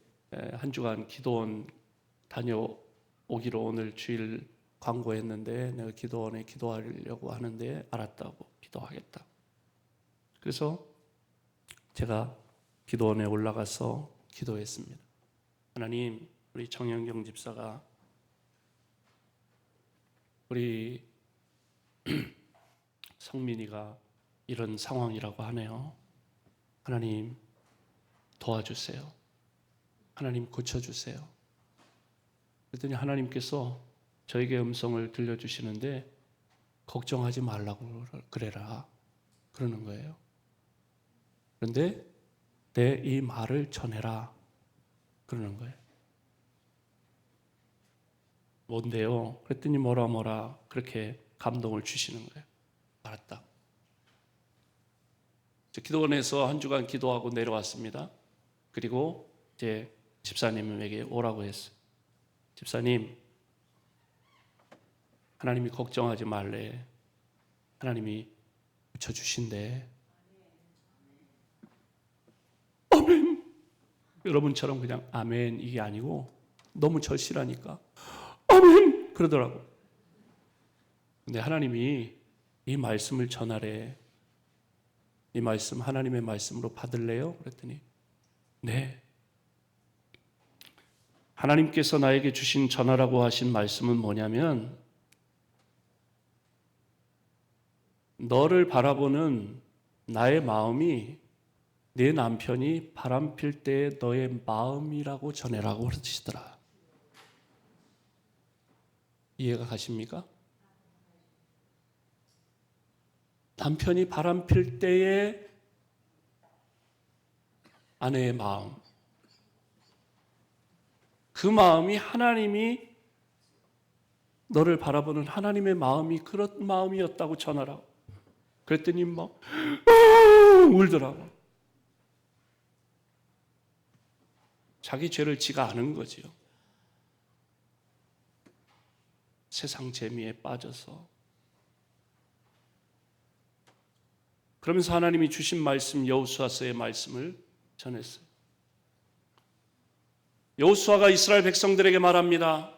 S1: 한 주간 기도원 다녀오기로 오늘 주일 광고했는데 내가 기도원에 기도하려고 하는데 알았다고 기도하겠다. 그래서 제가 기도원에 올라가서 기도했습니다. 하나님, 우리 정영경 집사가 우리 성민이가 이런 상황이라고 하네요. 하나님 도와주세요. 하나님 고쳐주세요. 그랬더니 하나님께서 저에게 음성을 들려주시는데 걱정하지 말라고 그래라 그러는 거예요. 그런데 내 이 말을 전해라 그러는 거예요. 뭔데요? 그랬더니 뭐라 그렇게 감동을 주시는 거예요. 알았다. 기도원에서 한 주간 기도하고 내려왔습니다. 그리고 이제 집사님에게 오라고 했어요. 집사님, 하나님이 걱정하지 말래. 하나님이 고쳐주신대. 아멘. 여러분처럼 그냥 아멘 이게 아니고 너무 절실하니까 아멘 그러더라고. 근데 하나님이 이 말씀을 전하래. 이 말씀 하나님의 말씀으로 받을래요? 그랬더니 네. 하나님께서 나에게 주신 전하라고 하신 말씀은 뭐냐면 너를 바라보는 나의 마음이 내 남편이 바람필 때의 너의 마음이라고 전해라고 그러시더라. 이해가 가십니까? 남편이 바람필 때의 아내의 마음, 그 마음이 하나님이 너를 바라보는 하나님의 마음이 그런 마음이었다고 전하라고. 그랬더니 막 울더라고. 자기 죄를 지가 아는 거지요. 세상 재미에 빠져서. 그러면서 하나님이 주신 말씀 여호수아서의 말씀을 전했어요. 여호수아가 이스라엘 백성들에게 말합니다.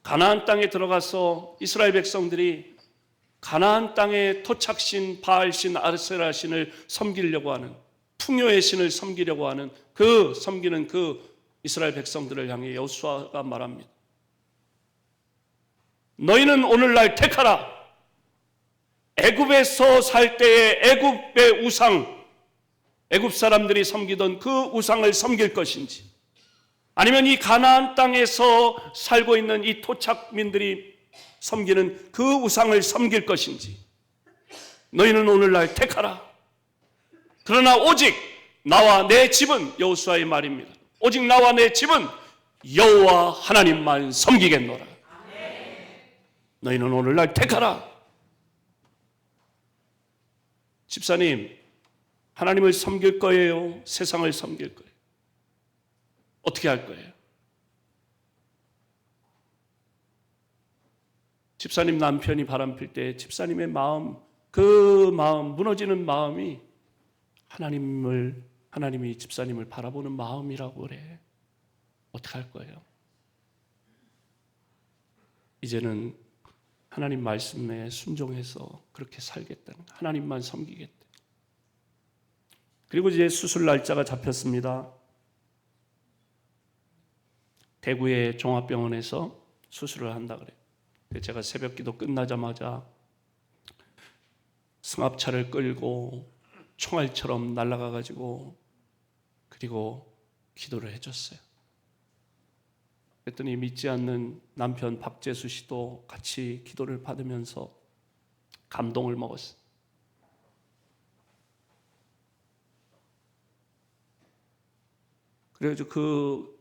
S1: 가나안 땅에 들어가서 이스라엘 백성들이 가나안 땅의 토착신, 바알신, 아세라신을 섬기려고 하는, 풍요의 신을 섬기려고 하는 섬기는 그 이스라엘 백성들을 향해 여호수아가 말합니다. 너희는 오늘날 택하라. 애굽에서 살 때의 애굽의 우상, 애굽 사람들이 섬기던 그 우상을 섬길 것인지, 아니면 이 가나안 땅에서 살고 있는 이 토착민들이 섬기는 그 우상을 섬길 것인지 너희는 오늘날 택하라. 그러나 오직 나와 내 집은, 여호수아의 말입니다. 오직 나와 내 집은 여호와 하나님만 섬기겠노라. 너희는 오늘날 택하라. 집사님, 하나님을 섬길 거예요? 세상을 섬길 거예요? 어떻게 할 거예요? 집사님 남편이 바람필 때 집사님의 마음, 그 마음, 무너지는 마음이 하나님이 집사님을 바라보는 마음이라고 그래. 어떻게 할 거예요? 이제는 하나님 말씀에 순종해서 그렇게 살겠다는, 하나님만 섬기겠다. 그리고 이제 수술 날짜가 잡혔습니다. 대구의 종합병원에서 수술을 한다 그래요. 제가 새벽기도 끝나자마자 승합차를 끌고 총알처럼 날아가 가지고 그리고 기도를 해줬어요. 그랬더니 믿지 않는 남편 박재수 씨도 같이 기도를 받으면서 감동을 먹었어요. 그래서 그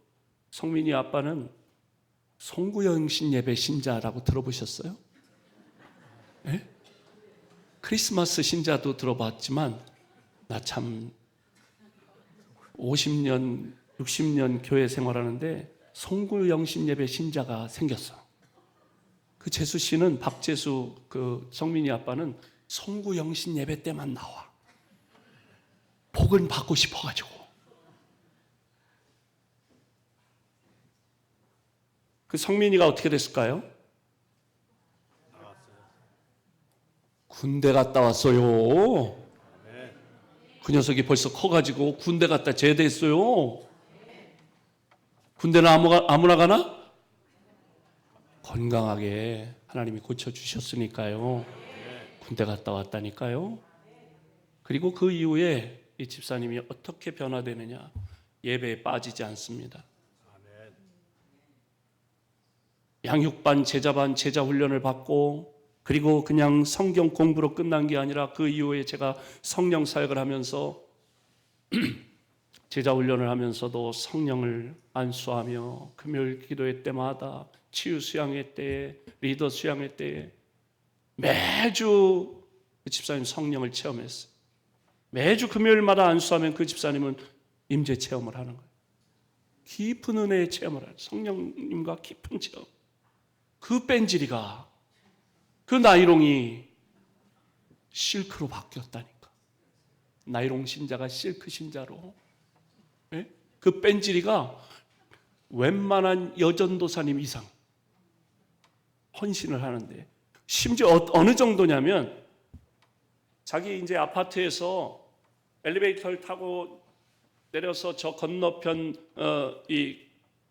S1: 성민이 아빠는 송구영신 예배 신자라고 들어보셨어요? 네? 크리스마스 신자도 들어봤지만 나 참 50년, 60년 교회 생활하는데 송구영신 예배 신자가 생겼어. 그 재수 씨는, 박재수 그 성민이 아빠는 송구영신 예배 때만 나와. 복은 받고 싶어가지고. 그 성민이가 어떻게 됐을까요? 군대 갔다 왔어요. 그 녀석이 벌써 커가지고 군대 갔다 제대했어요. 군대는 아무나 가나? 건강하게 하나님이 고쳐주셨으니까요. 군대 갔다 왔다니까요. 그리고 그 이후에 이 집사님이 어떻게 변화되느냐, 예배에 빠지지 않습니다. 양육반, 제자반, 제자 훈련을 받고, 그리고 그냥 성경 공부로 끝난 게 아니라 그 이후에 제가 성령 사역을 하면서 제자 훈련을 하면서도 성령을 안수하며 금요일 기도회 때마다 치유 수양회 때에, 리더 수양회 때에 매주 그 집사님 성령을 체험했어요. 매주 금요일마다 안수하면 그 집사님은 임재 체험을 하는 거예요. 깊은 은혜의 체험을 하는, 성령님과 깊은 체험. 그 뺀질이가, 그 나이롱이 실크로 바뀌었다니까. 나이롱 신자가 실크 신자로. 네? 그 뺀질이가 웬만한 여전도사님 이상 헌신을 하는데, 심지어 어느 정도냐면 자기 이제 아파트에서 엘리베이터를 타고 내려서 저 건너편 이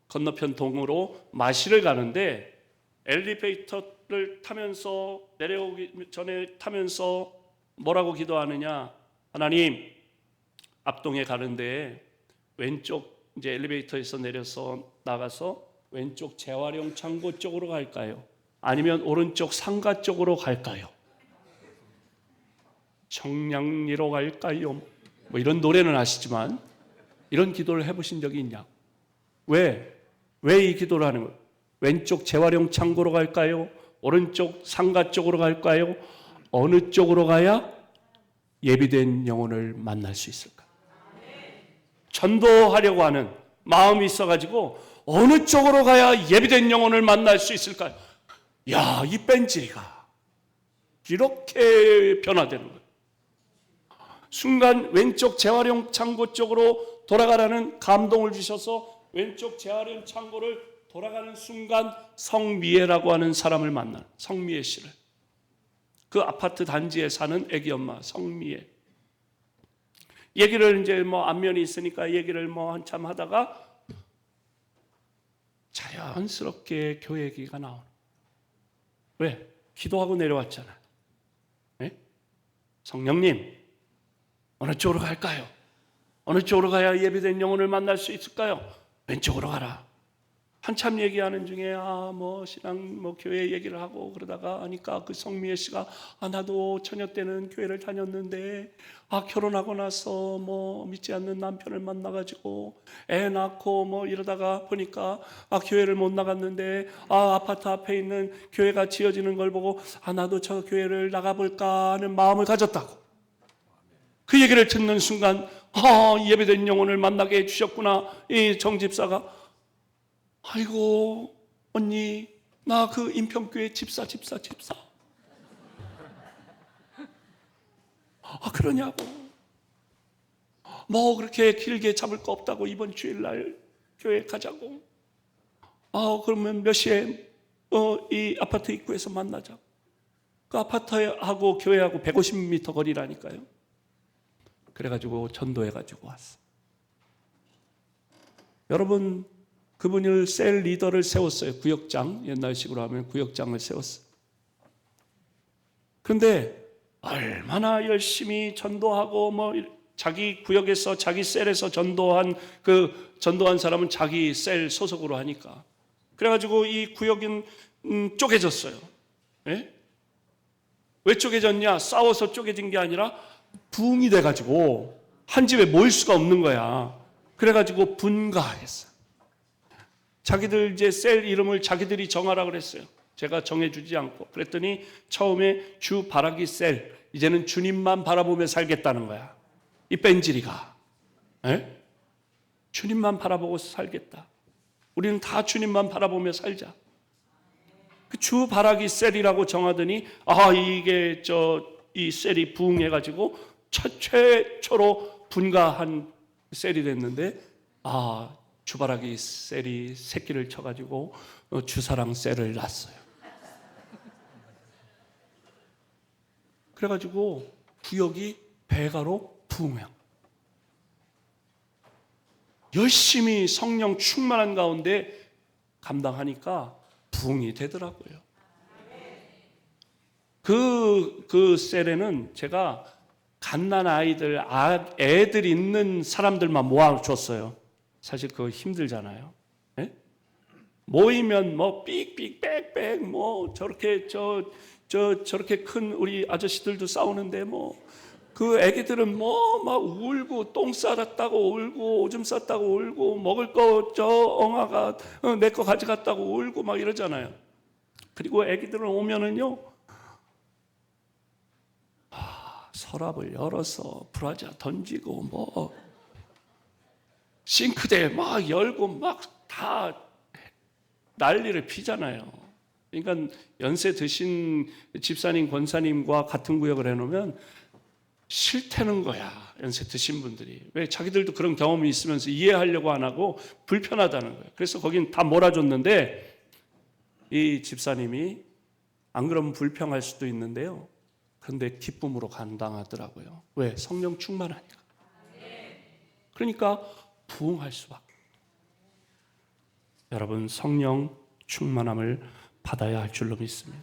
S1: 건너편 동으로 마실을 가는데, 엘리베이터를 타면서 내려오기 전에 타면서 뭐라고 기도하느냐? 하나님, 앞동에 가는데 왼쪽 이제 엘리베이터에서 내려서 나가서 왼쪽 재활용 창고 쪽으로 갈까요? 아니면 오른쪽 상가 쪽으로 갈까요? 청량리로 갈까요? 뭐 이런 노래는 아시지만 이런 기도를 해보신 적이 있냐? 왜 이 기도를 하는 거예요? 왼쪽 재활용 창고로 갈까요? 오른쪽 상가 쪽으로 갈까요? 어느 쪽으로 가야 예비된 영혼을 만날 수 있을까? 전도하려고 하는 마음이 있어가지고 어느 쪽으로 가야 예비된 영혼을 만날 수 있을까요? 야, 이 뺀질이가 이렇게 변화되는 거예요. 순간 왼쪽 재활용 창고 쪽으로 돌아가라는 감동을 주셔서 왼쪽 재활용 창고를 돌아가는 순간 성미애라고 하는 사람을 만나, 성미애 씨를. 그 아파트 단지에 사는 애기 엄마 성미애. 얘기를 이제 뭐 안면이 있으니까 얘기를 뭐 한참 하다가 자연스럽게 교회 얘기가 나오는. 왜? 기도하고 내려왔잖아. 네? 성령님, 어느 쪽으로 갈까요? 어느 쪽으로 가야 예비된 영혼을 만날 수 있을까요? 왼쪽으로 가라. 한참 얘기하는 중에 뭐 신앙 뭐 교회 얘기를 하고 그러다가 하니까 그 성미애 씨가 나도 처녀 때는 교회를 다녔는데 결혼하고 나서 뭐 믿지 않는 남편을 만나가지고 애 낳고 뭐 이러다가 보니까 교회를 못 나갔는데 아파트 앞에 있는 교회가 지어지는 걸 보고 나도 저 교회를 나가볼까 하는 마음을 가졌다고. 그 얘기를 듣는 순간 예배된 영혼을 만나게 해주셨구나. 이 정집사가 아이고 언니 나 그 인평교회 집사. 그러냐고. 뭐 그렇게 길게 잡을 거 없다고 이번 주일날 교회 가자고. 그러면 몇 시에 이 아파트 입구에서 만나자. 그 아파트하고 교회하고 150m 거리라니까요. 그래가지고 전도해가지고 왔어. 여러분, 그분을 셀 리더를 세웠어요. 구역장, 옛날식으로 하면 구역장을 세웠어요. 그런데 얼마나 열심히 전도하고 자기 구역에서 자기 셀에서 전도한 사람은 자기 셀 소속으로 하니까, 그래가지고 이 구역은 쪼개졌어요. 예? 왜 쪼개졌냐? 싸워서 쪼개진 게 아니라 부흥이 돼가지고 한 집에 모일 수가 없는 거야. 그래가지고 분가했어요. 자기들 이제 셀 이름을 자기들이 정하라 그랬어요. 제가 정해주지 않고. 그랬더니 처음에 주 바라기 셀, 이제는 주님만 바라보며 살겠다는 거야. 이 뺀질이가. 에? 주님만 바라보고 살겠다. 우리는 다 주님만 바라보며 살자. 그 주 바라기 셀이라고 정하더니 이게 이 셀이 부흥해가지고 최초로 분가한 셀이 됐는데 주바라기 셀이 새끼를 쳐가지고 주사랑 셀을 낳았어요. 그래가지고 구역이 배가로 부흥해요. 열심히 성령 충만한 가운데 감당하니까 부흥이 되더라고요. 그 셀에는 제가 갓난 아이들, 애들 있는 사람들만 모아줬어요. 사실 그거 힘들잖아요. 예? 모이면 삑삑 빽빽 저렇게 저렇게 큰 우리 아저씨들도 싸우는데 그 애기들은 막 울고 똥 싸랐다고 울고 오줌 쌌다고 울고 먹을 거 엉아가 내 거 가져갔다고 울고 막 이러잖아요. 그리고 애기들은 오면은요, 서랍을 열어서 브라자 던지고 싱크대 막 열고 막 다 난리를 피잖아요. 그러니까 연세 드신 집사님, 권사님과 같은 구역을 해놓으면 싫다는 거야. 연세 드신 분들이. 왜? 자기들도 그런 경험이 있으면서 이해하려고 안 하고 불편하다는 거예요. 그래서 거긴 다 몰아줬는데 이 집사님이 안 그러면 불평할 수도 있는데요. 그런데 기쁨으로 감당하더라고요. 왜? 성령 충만하니까. 그러니까 부흥할 수밖에. 여러분, 성령 충만함을 받아야 할 줄로 믿습니다.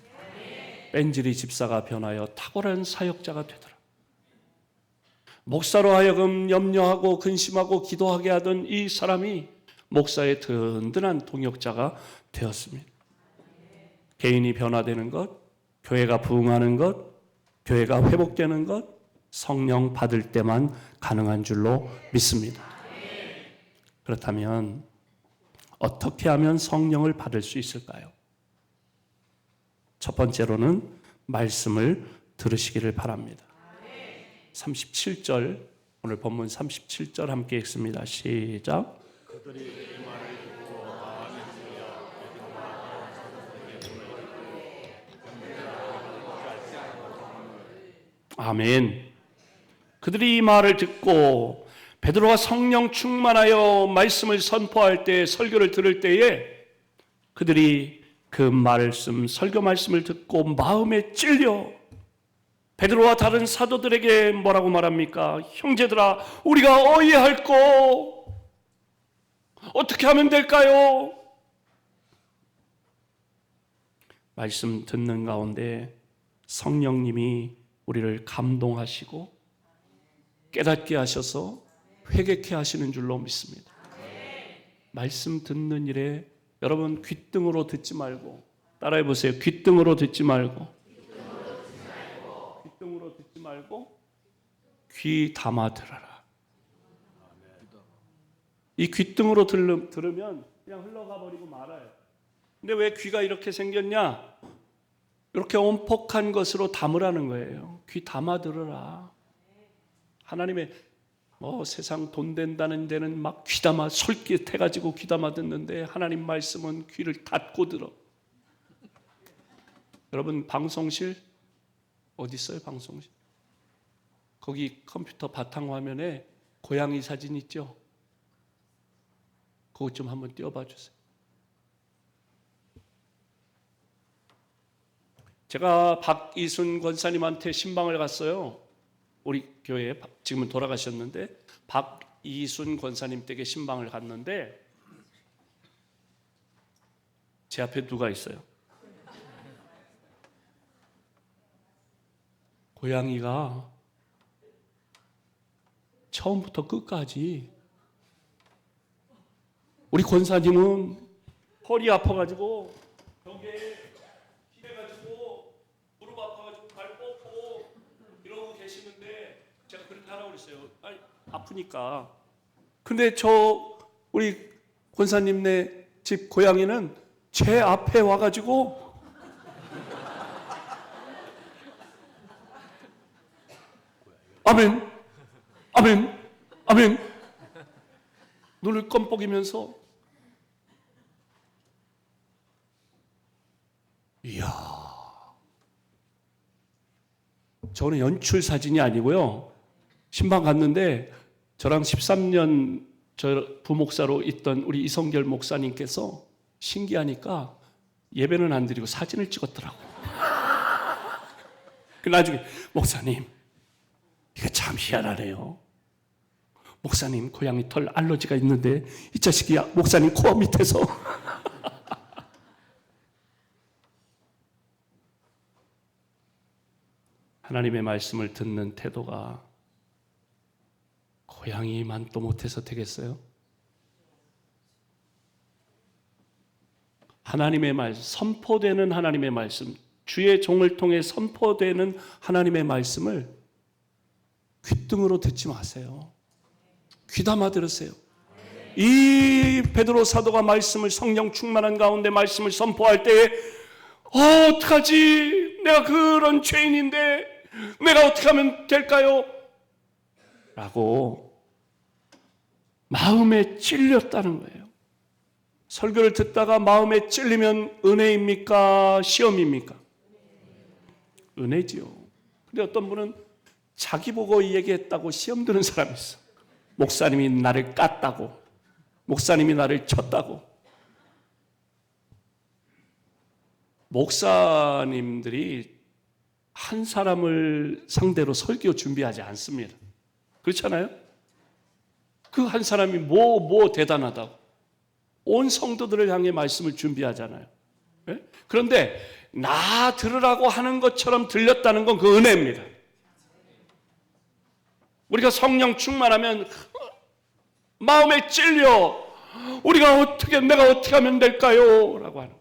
S1: 뺀질이 집사가 변하여 탁월한 사역자가 되더라. 목사로 하여금 염려하고 근심하고 기도하게 하던 이 사람이 목사의 든든한 동역자가 되었습니다. 개인이 변화되는 것, 교회가 부흥하는 것, 교회가 회복되는 것, 성령 받을 때만 가능한 줄로 믿습니다. 그렇다면 어떻게 하면 성령을 받을 수 있을까요? 첫 번째로는 말씀을 들으시기를 바랍니다. 37절, 오늘 본문 37절 함께 읽습니다. 시작. 아멘. 그들이 이 말을 듣고 베드로가 성령 충만하여 말씀을 선포할 때, 설교를 들을 때에 그들이 그 말씀, 설교 말씀을 듣고 마음에 찔려 베드로와 다른 사도들에게 뭐라고 말합니까? 형제들아, 우리가 어이할꼬 어떻게 하면 될까요? 말씀 듣는 가운데 성령님이 우리를 감동하시고 깨닫게 하셔서 회개케 하시는 줄로 믿습니다. 말씀 듣는 일에 여러분 귓등으로 듣지 말고, 따라해 보세요. 귓등으로 듣지 말고 귀 담아 들어라. 이 귓등으로 들으면 그냥 흘러가 버리고 말아요. 근데 왜 귀가 이렇게 생겼냐? 이렇게 온폭한 것으로 담으라는 거예요. 귀 담아 들어라. 하나님의 세상 돈 된다는 데는 막 귀담아 솔깃해가지고 귀담아 듣는데 하나님 말씀은 귀를 닫고 들어. 여러분 방송실 어디 있어요? 방송실. 거기 컴퓨터 바탕화면에 고양이 사진 있죠? 그것 좀 한번 띄워봐 주세요. 제가 박이순 권사님한테 신방을 갔어요. 우리 교회에 지금은 돌아가셨는데 박이순 권사님 댁에 신방을 갔는데 제 앞에 누가 있어요? 고양이가 처음부터 끝까지 우리 권사님은 허리 아파가지고 벽에 기대가지고 무릎 아파가지고 발 뻗고 이러고 계시는데 제가 그렇게 하라고 그랬어요. 아니, 아프니까. 근데 우리 권사님네 집 고양이는 제 앞에 와가지고 아멘, 아멘, 아멘. 눈을 껌뻑이면서 이야, 저는 연출 사진이 아니고요. 신방 갔는데 저랑 13년 저 부목사로 있던 우리 이성결 목사님께서 신기하니까 예배는 안 드리고 사진을 찍었더라고. 그 나중에 목사님 이게 참 희한하네요. 목사님 고양이 털 알러지가 있는데 이 자식이 목사님 코어 밑에서 하나님의 말씀을 듣는 태도가 고양이만 또 못해서 되겠어요? 하나님의 말씀, 선포되는 하나님의 말씀, 주의 종을 통해 선포되는 하나님의 말씀을 귓등으로 듣지 마세요. 귀담아 들으세요. 이 베드로 사도가 말씀을 성령 충만한 가운데 말씀을 선포할 때에 어떡하지? 내가 그런 죄인인데 내가 어떻게 하면 될까요? 라고 마음에 찔렸다는 거예요. 설교를 듣다가 마음에 찔리면 은혜입니까? 시험입니까? 은혜지요. 근데 어떤 분은 자기 보고 얘기했다고 시험 드는 사람이 있어. 목사님이 나를 깠다고, 목사님이 나를 쳤다고. 목사님들이 한 사람을 상대로 설교 준비하지 않습니다. 그렇잖아요? 그 한 사람이 뭐 대단하다고 온 성도들을 향해 말씀을 준비하잖아요. 네? 그런데 나 들으라고 하는 것처럼 들렸다는 건 그 은혜입니다. 우리가 성령 충만하면 마음에 찔려 내가 어떻게 하면 될까요? 라고 하는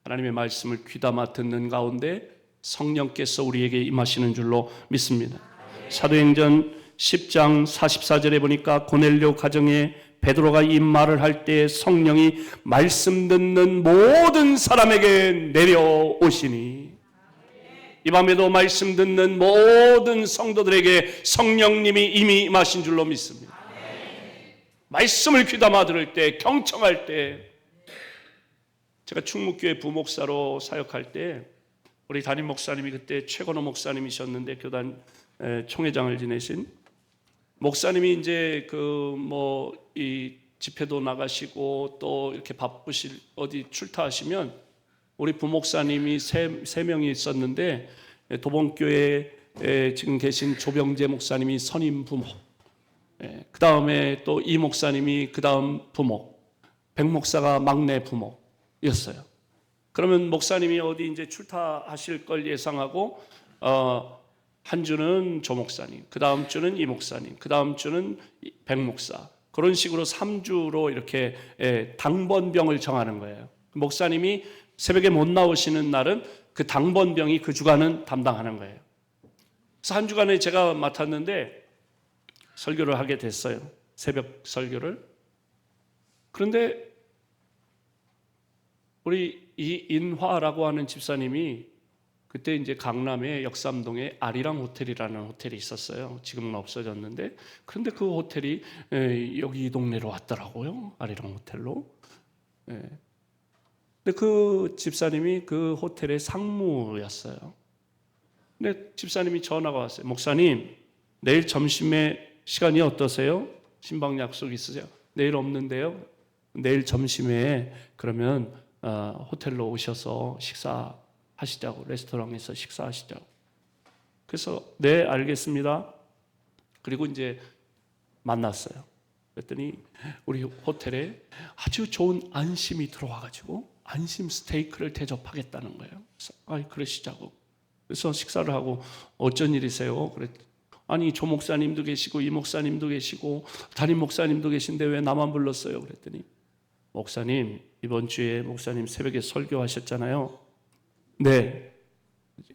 S1: 하나님의 말씀을 귀담아 듣는 가운데 성령께서 우리에게 임하시는 줄로 믿습니다. 사도행전 10장 44절에 보니까 고넬료 가정에 베드로가 이 말을 할 때 성령이 말씀 듣는 모든 사람에게 내려오시니 이 밤에도 말씀 듣는 모든 성도들에게 성령님이 이미 임하신 줄로 믿습니다. 말씀을 귀담아 들을 때, 경청할 때, 제가 충무교회 부목사로 사역할 때 우리 담임 목사님이 그때 최건호 목사님이셨는데 교단 총회장을 지내신 목사님이 이제 이 집회도 나가시고 또 이렇게 바쁘실 어디 출타하시면 우리 부목사님이 세 명이 있었는데 도봉교회에 지금 계신 조병재 목사님이 선임 부목, 그 다음에 또 이 목사님이 그 다음 부목, 백 목사가 막내 부목이었어요. 그러면 목사님이 어디 이제 출타하실 걸 예상하고 한 주는 조 목사님, 그 다음 주는 이 목사님, 그 다음 주는 백 목사, 그런 식으로 3주로 이렇게 당번병을 정하는 거예요. 목사님이 새벽에 못 나오시는 날은 그 당번병이 그 주간은 담당하는 거예요. 그래서 한 주간에 제가 맡았는데 설교를 하게 됐어요. 새벽 설교를. 그런데 우리 이인화라고 하는 집사님이 그때 이제 강남의 역삼동에 아리랑 호텔이라는 호텔이 있었어요. 지금은 없어졌는데, 그런데 그 호텔이 여기 이 동네로 왔더라고요. 아리랑 호텔로. 근데 근데 그 집사님이 그 호텔의 상무였어요. 근데 집사님이 전화가 왔어요. 목사님, 내일 점심에 시간이 어떠세요? 신방 약속 있으세요? 내일 없는데요. 내일 점심에 그러면 호텔로 오셔서 식사하시자고, 레스토랑에서 식사하시자고. 그래서 네, 알겠습니다. 그리고 이제 만났어요. 그랬더니 우리 호텔에 아주 좋은 안심이 들어와가지고 안심 스테이크를 대접하겠다는 거예요. 그래서 그러시자고. 그래서 식사를 하고 어쩐 일이세요? 그랬더니 아니 조 목사님도 계시고 이 목사님도 계시고 담임 목사님도 계신데 왜 나만 불렀어요? 그랬더니 목사님 이번 주에 목사님 새벽에 설교하셨잖아요. 네.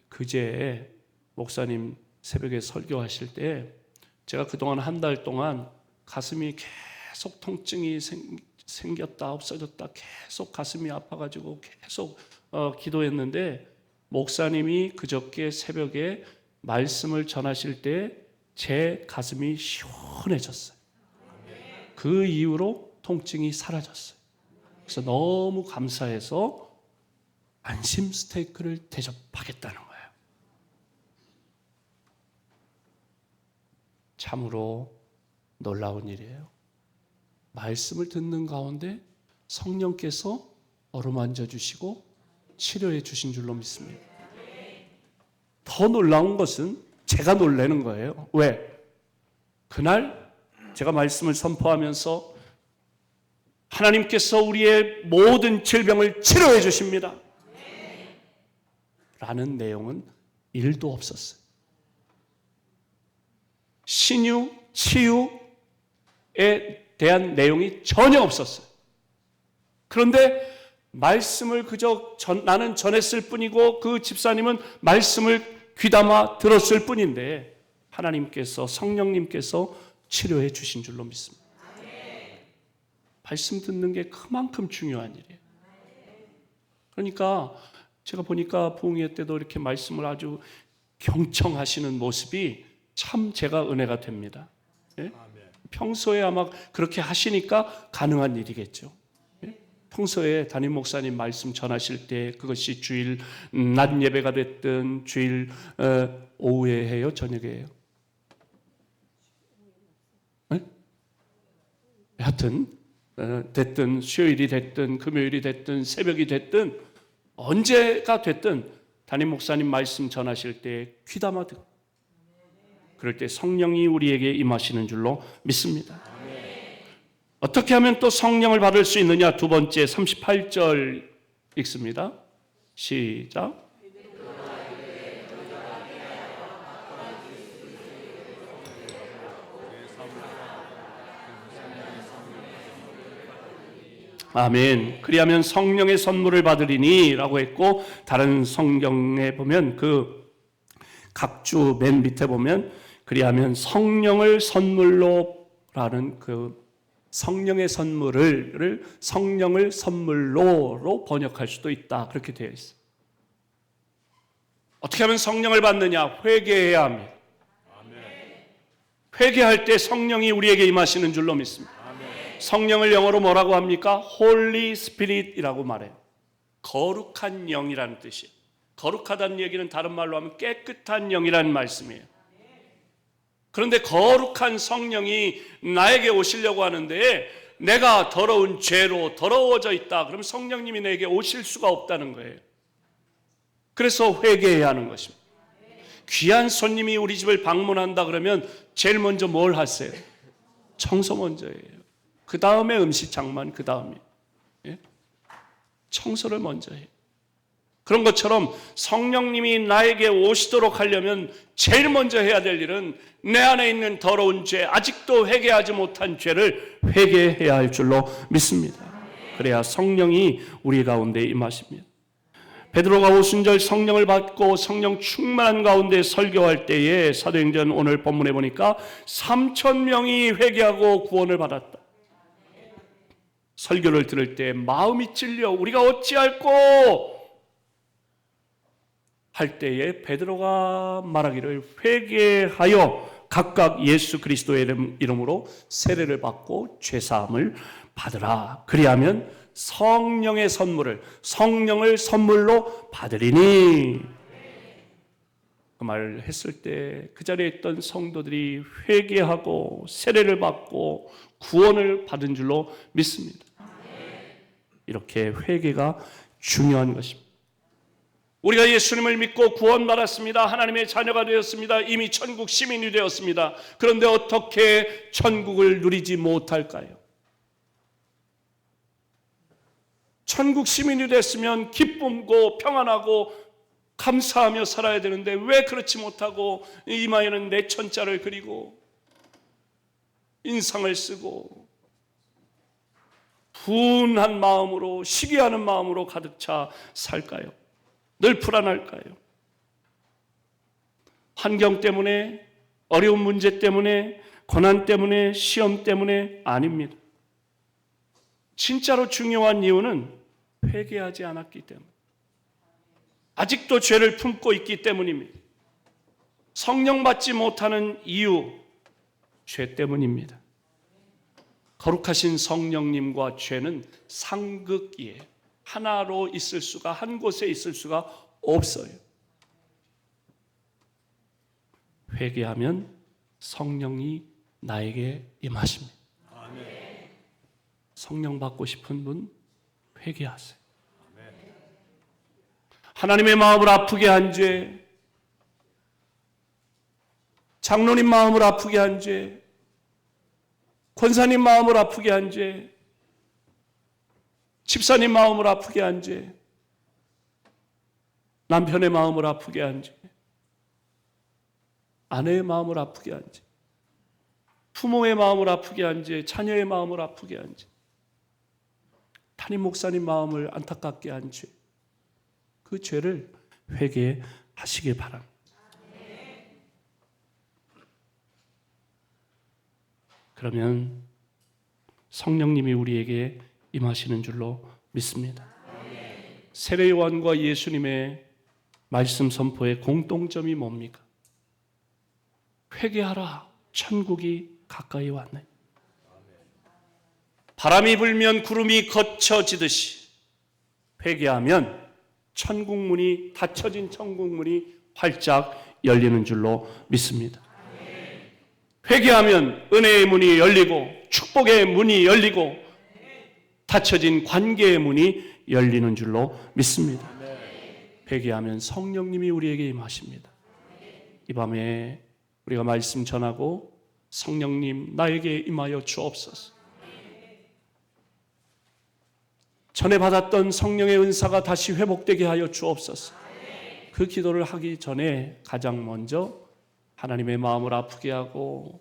S1: 그제 목사님 새벽에 설교하실 때 제가 그동안 한 달 동안 가슴이 계속 통증이 생겼다 없어졌다 계속 가슴이 아파가지고 계속 기도했는데 목사님이 그저께 새벽에 말씀을 전하실 때 제 가슴이 시원해졌어요. 그 이후로 통증이 사라졌어요. 그래서 너무 감사해서 안심 스테이크를 대접하겠다는 거예요. 참으로 놀라운 일이에요. 말씀을 듣는 가운데 성령께서 어루만져 주시고 치료해 주신 줄로 믿습니다. 더 놀라운 것은 제가 놀라는 거예요. 왜? 그날 제가 말씀을 선포하면서 하나님께서 우리의 모든 질병을 치료해 주십니다. 라는 내용은 1도 없었어요. 신유, 치유에 대한 내용이 전혀 없었어요. 그런데 말씀을 그저 나는 전했을 뿐이고 그 집사님은 말씀을 귀담아 들었을 뿐인데 하나님께서 성령님께서 치료해 주신 줄로 믿습니다. 말씀 듣는 게 그만큼 중요한 일이에요. 그러니까 제가 보니까 부흥회 때도 이렇게 말씀을 아주 경청하시는 모습이 참 제가 은혜가 됩니다. 예? 평소에 아마 그렇게 하시니까 가능한 일이겠죠. 예? 평소에 담임 목사님 말씀 전하실 때 그것이 주일 낮 예배가 됐든 주일 오후에 해요? 저녁에 해요? 예? 하여튼 됐든 수요일이 됐든 금요일이 됐든 새벽이 됐든 언제가 됐든 담임 목사님 말씀 전하실 때 귀담아 듣고 그럴 때 성령이 우리에게 임하시는 줄로 믿습니다. 어떻게 하면 또 성령을 받을 수 있느냐? 두 번째 38절 읽습니다. 시작. 아멘. 그리하면 성령의 선물을 받으리니 라고 했고 다른 성경에 보면 그 각주 맨 밑에 보면 그리하면 성령을 선물로 라는 그 성령의 선물을 성령을 선물로로 번역할 수도 있다. 그렇게 되어 있어요. 어떻게 하면 성령을 받느냐? 회개해야 합니다. 회개할 때 성령이 우리에게 임하시는 줄로 믿습니다. 성령을 영어로 뭐라고 합니까? Holy Spirit이라고 말해요. 거룩한 영이라는 뜻이에요. 거룩하다는 얘기는 다른 말로 하면 깨끗한 영이라는 말씀이에요. 그런데 거룩한 성령이 나에게 오시려고 하는데 내가 더러운 죄로 더러워져 있다. 그럼 성령님이 내게 오실 수가 없다는 거예요. 그래서 회개해야 하는 것입니다. 귀한 손님이 우리 집을 방문한다 그러면 제일 먼저 뭘 하세요? 청소 먼저 해요. 그 다음에 음식장만 그 다음에 청소를 먼저 해요. 그런 것처럼 성령님이 나에게 오시도록 하려면 제일 먼저 해야 될 일은 내 안에 있는 더러운 죄, 아직도 회개하지 못한 죄를 회개해야 할 줄로 믿습니다. 그래야 성령이 우리 가운데 임하십니다. 베드로가 오순절 성령을 받고 성령 충만한 가운데 설교할 때에 사도행전 오늘 본문에 보니까 3,000명이 회개하고 구원을 받았다. 설교를 들을 때 마음이 찔려 우리가 어찌할꼬 할 때에 베드로가 말하기를 회개하여 각각 예수 그리스도의 이름으로 세례를 받고 죄사함을 받으라. 그리하면 성령의 선물을, 성령을 선물로 받으리니. 그 말을 했을 때 그 자리에 있던 성도들이 회개하고 세례를 받고 구원을 받은 줄로 믿습니다. 이렇게 회개가 중요한 것입니다. 우리가 예수님을 믿고 구원받았습니다. 하나님의 자녀가 되었습니다. 이미 천국 시민이 되었습니다. 그런데 어떻게 천국을 누리지 못할까요? 천국 시민이 됐으면 기쁨고 평안하고 감사하며 살아야 되는데 왜 그렇지 못하고 이마에는 내천자를 그리고 인상을 쓰고 분한 마음으로, 시기하는 마음으로 가득 차 살까요? 늘 불안할까요? 환경 때문에, 어려운 문제 때문에, 고난 때문에, 시험 때문에 아닙니다. 진짜로 중요한 이유는 회개하지 않았기 때문에, 아직도 죄를 품고 있기 때문입니다. 성령 받지 못하는 이유, 죄 때문입니다. 거룩하신 성령님과 죄는 상극이에요. 하나로 있을 수가, 한 곳에 있을 수가 없어요. 회개하면 성령이 나에게 임하십니다. 아멘. 성령 받고 싶은 분 회개하세요. 아멘. 하나님의 마음을 아프게 한 죄, 장로님 마음을 아프게 한 죄, 권사님 마음을 아프게 한 죄, 집사님 마음을 아프게 한 죄, 남편의 마음을 아프게 한 죄, 아내의 마음을 아프게 한 죄, 부모의 마음을 아프게 한 죄, 자녀의 마음을 아프게 한 죄, 담임 목사님 마음을 안타깝게 한 죄, 그 죄를 회개하시길 바랍니다. 그러면 성령님이 우리에게 임하시는 줄로 믿습니다. 세례 요한과 예수님의 말씀 선포의 공통점이 뭡니까? 회개하라, 천국이 가까이 왔네. 바람이 불면 구름이 걷혀지듯이 회개하면 천국문이, 닫혀진 천국문이 활짝 열리는 줄로 믿습니다. 회개하면 은혜의 문이 열리고 축복의 문이 열리고 닫혀진 관계의 문이 열리는 줄로 믿습니다. 회개하면 성령님이 우리에게 임하십니다. 이 밤에 우리가 말씀 전하고 성령님 나에게 임하여 주옵소서. 전에 받았던 성령의 은사가 다시 회복되게 하여 주옵소서. 그 기도를 하기 전에 가장 먼저 하나님의 마음을 아프게 하고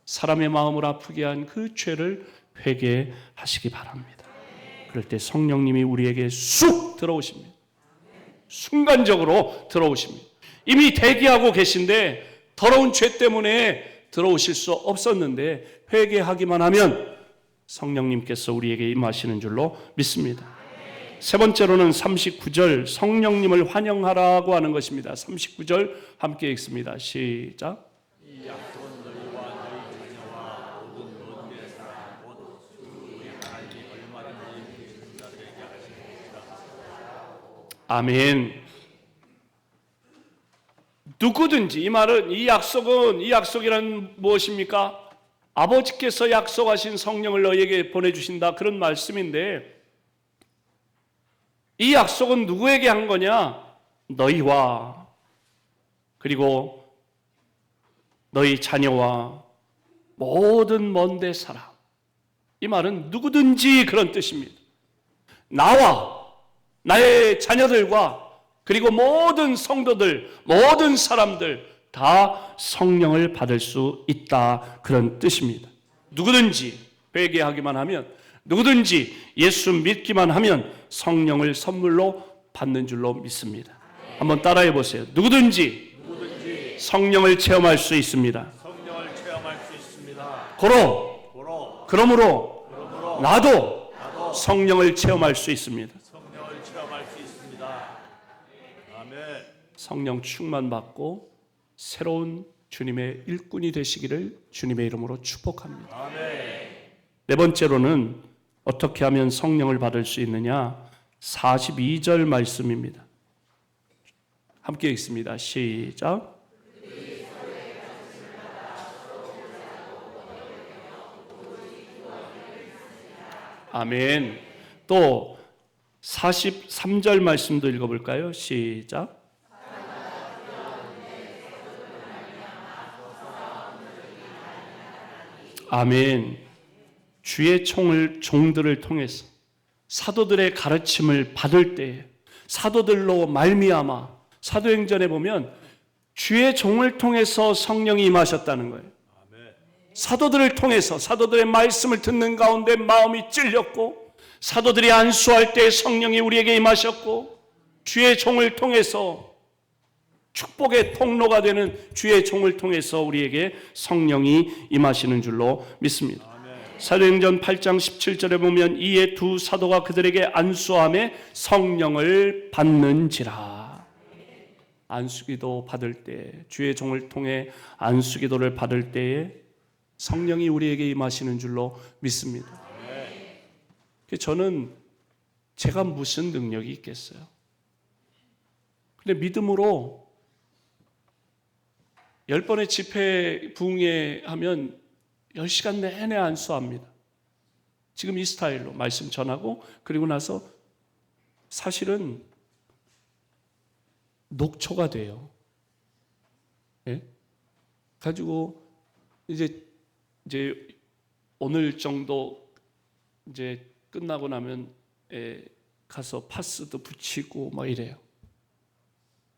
S1: 사람의 마음을 아프게 한 그 죄를 회개하시기 바랍니다. 그럴 때 성령님이 우리에게 쑥 들어오십니다. 순간적으로 들어오십니다. 이미 대기하고 계신데 더러운 죄 때문에 들어오실 수 없었는데 회개하기만 하면 성령님께서 우리에게 임하시는 줄로 믿습니다. 세 번째로는 39절 성령님을 환영하라고 하는 것입니다. 39절 함께 읽습니다. 시작. 아멘. 누구든지, 이 말은, 이 약속이란 무엇입니까? 아버지께서 약속하신 성령을 너희에게 보내주신다, 그런 말씀인데 이 약속은 누구에게 한 거냐? 너희와 그리고 너희 자녀와 모든 먼데 사람. 이 말은 누구든지 그런 뜻입니다. 나와 나의 자녀들과 그리고 모든 성도들, 모든 사람들 다 성령을 받을 수 있다, 그런 뜻입니다. 누구든지 회개하기만 하면, 누구든지 예수 믿기만 하면 성령을 선물로 받는 줄로 믿습니다. 한번 따라해 보세요. 누구든지 성령을 체험할 수 있습니다. 그러므로 나도 성령을 체험할 수 있습니다. 성령 충만 받고 새로운 주님의 일꾼이 되시기를 주님의 이름으로 축복합니다. 네 번째로는 어떻게 하면 성령을 받을 수 있느냐? 42절 말씀입니다. 함께 읽습니다. 시작. 아멘. 또 43절 말씀도 읽어볼까요? 시작. 아멘. 주의 종들을 통해서 사도들의 가르침을 받을 때에 사도들로 말미암아 사도행전에 보면 주의 종을 통해서 성령이 임하셨다는 거예요. 사도들을 통해서 사도들의 말씀을 듣는 가운데 마음이 찔렸고 사도들이 안수할 때 성령이 우리에게 임하셨고 주의 종을 통해서 축복의 통로가 되는 주의 종을 통해서 우리에게 성령이 임하시는 줄로 믿습니다. 사도행전 8장 17절에 보면 이에 두 사도가 그들에게 안수함에 성령을 받는지라. 안수기도 받을 때 주의 종을 통해 안수기도를 받을 때에 성령이 우리에게 임하시는 줄로 믿습니다. 저는 제가 무슨 능력이 있겠어요? 근데 믿음으로 10번의 집회 부흥회 하면 10시간 내내 안수합니다. 지금 이 스타일로 말씀 전하고 그리고 나서 사실은 녹초가 돼요. 예? 가지고 이제 오늘 정도 이제 끝나고 나면 가서 파스도 붙이고 막 이래요.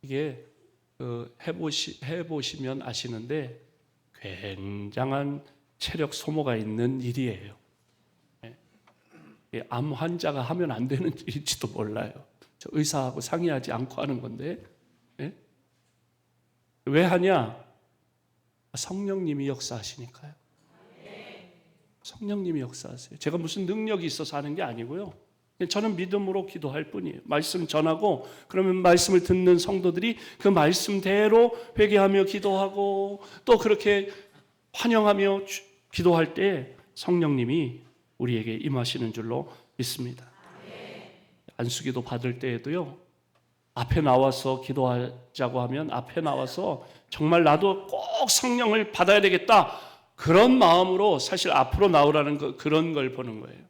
S1: 이게 해보시면 아시는데 굉장한 체력 소모가 있는 일이에요. 암 환자가 하면 안 되는 일일지도 몰라요. 저 의사하고 상의하지 않고 하는 건데 왜 하냐? 성령님이 역사하시니까요. 성령님이 역사하세요. 제가 무슨 능력이 있어서 하는 게 아니고요. 저는 믿음으로 기도할 뿐이에요. 말씀 전하고 그러면 말씀을 듣는 성도들이 그 말씀대로 회개하며 기도하고 또 그렇게 환영하며 기도할 때 성령님이 우리에게 임하시는 줄로 믿습니다. 안수기도 받을 때에도요. 앞에 나와서 기도하자고 하면 앞에 나와서 정말 나도 꼭 성령을 받아야 되겠다. 그런 마음으로 사실 앞으로 나오라는 그런 걸 보는 거예요.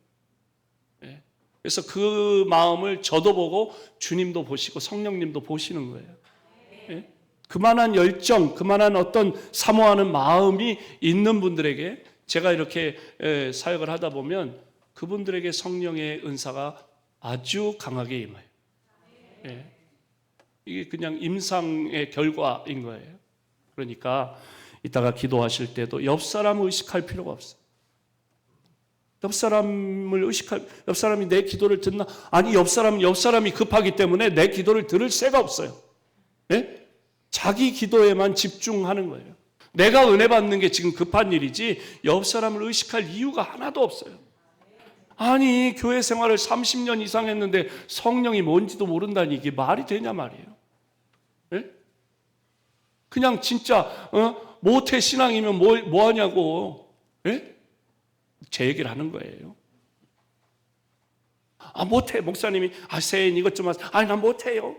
S1: 그래서 그 마음을 저도 보고 주님도 보시고 성령님도 보시는 거예요. 그만한 열정, 그만한 어떤 사모하는 마음이 있는 분들에게 제가 이렇게 사역을 하다 보면 그분들에게 성령의 은사가 아주 강하게 임해요. 이게 그냥 임상의 결과인 거예요. 그러니까 이따가 기도하실 때도 옆 사람을 의식할 필요가 없어요. 옆 사람이 내 기도를 듣나? 아니, 옆 사람이 급하기 때문에 내 기도를 들을 새가 없어요. 네? 자기 기도에만 집중하는 거예요. 내가 은혜 받는 게 지금 급한 일이지 옆 사람을 의식할 이유가 하나도 없어요. 아니, 교회 생활을 30년 이상 했는데 성령이 뭔지도 모른다니 이게 말이 되냐 말이에요. 네? 그냥 진짜 모태 신앙이면 뭐 하냐고. 네? 제 얘기를 하는 거예요. 못해. 목사님이 세인 이것 좀 하세요. 난 못해요.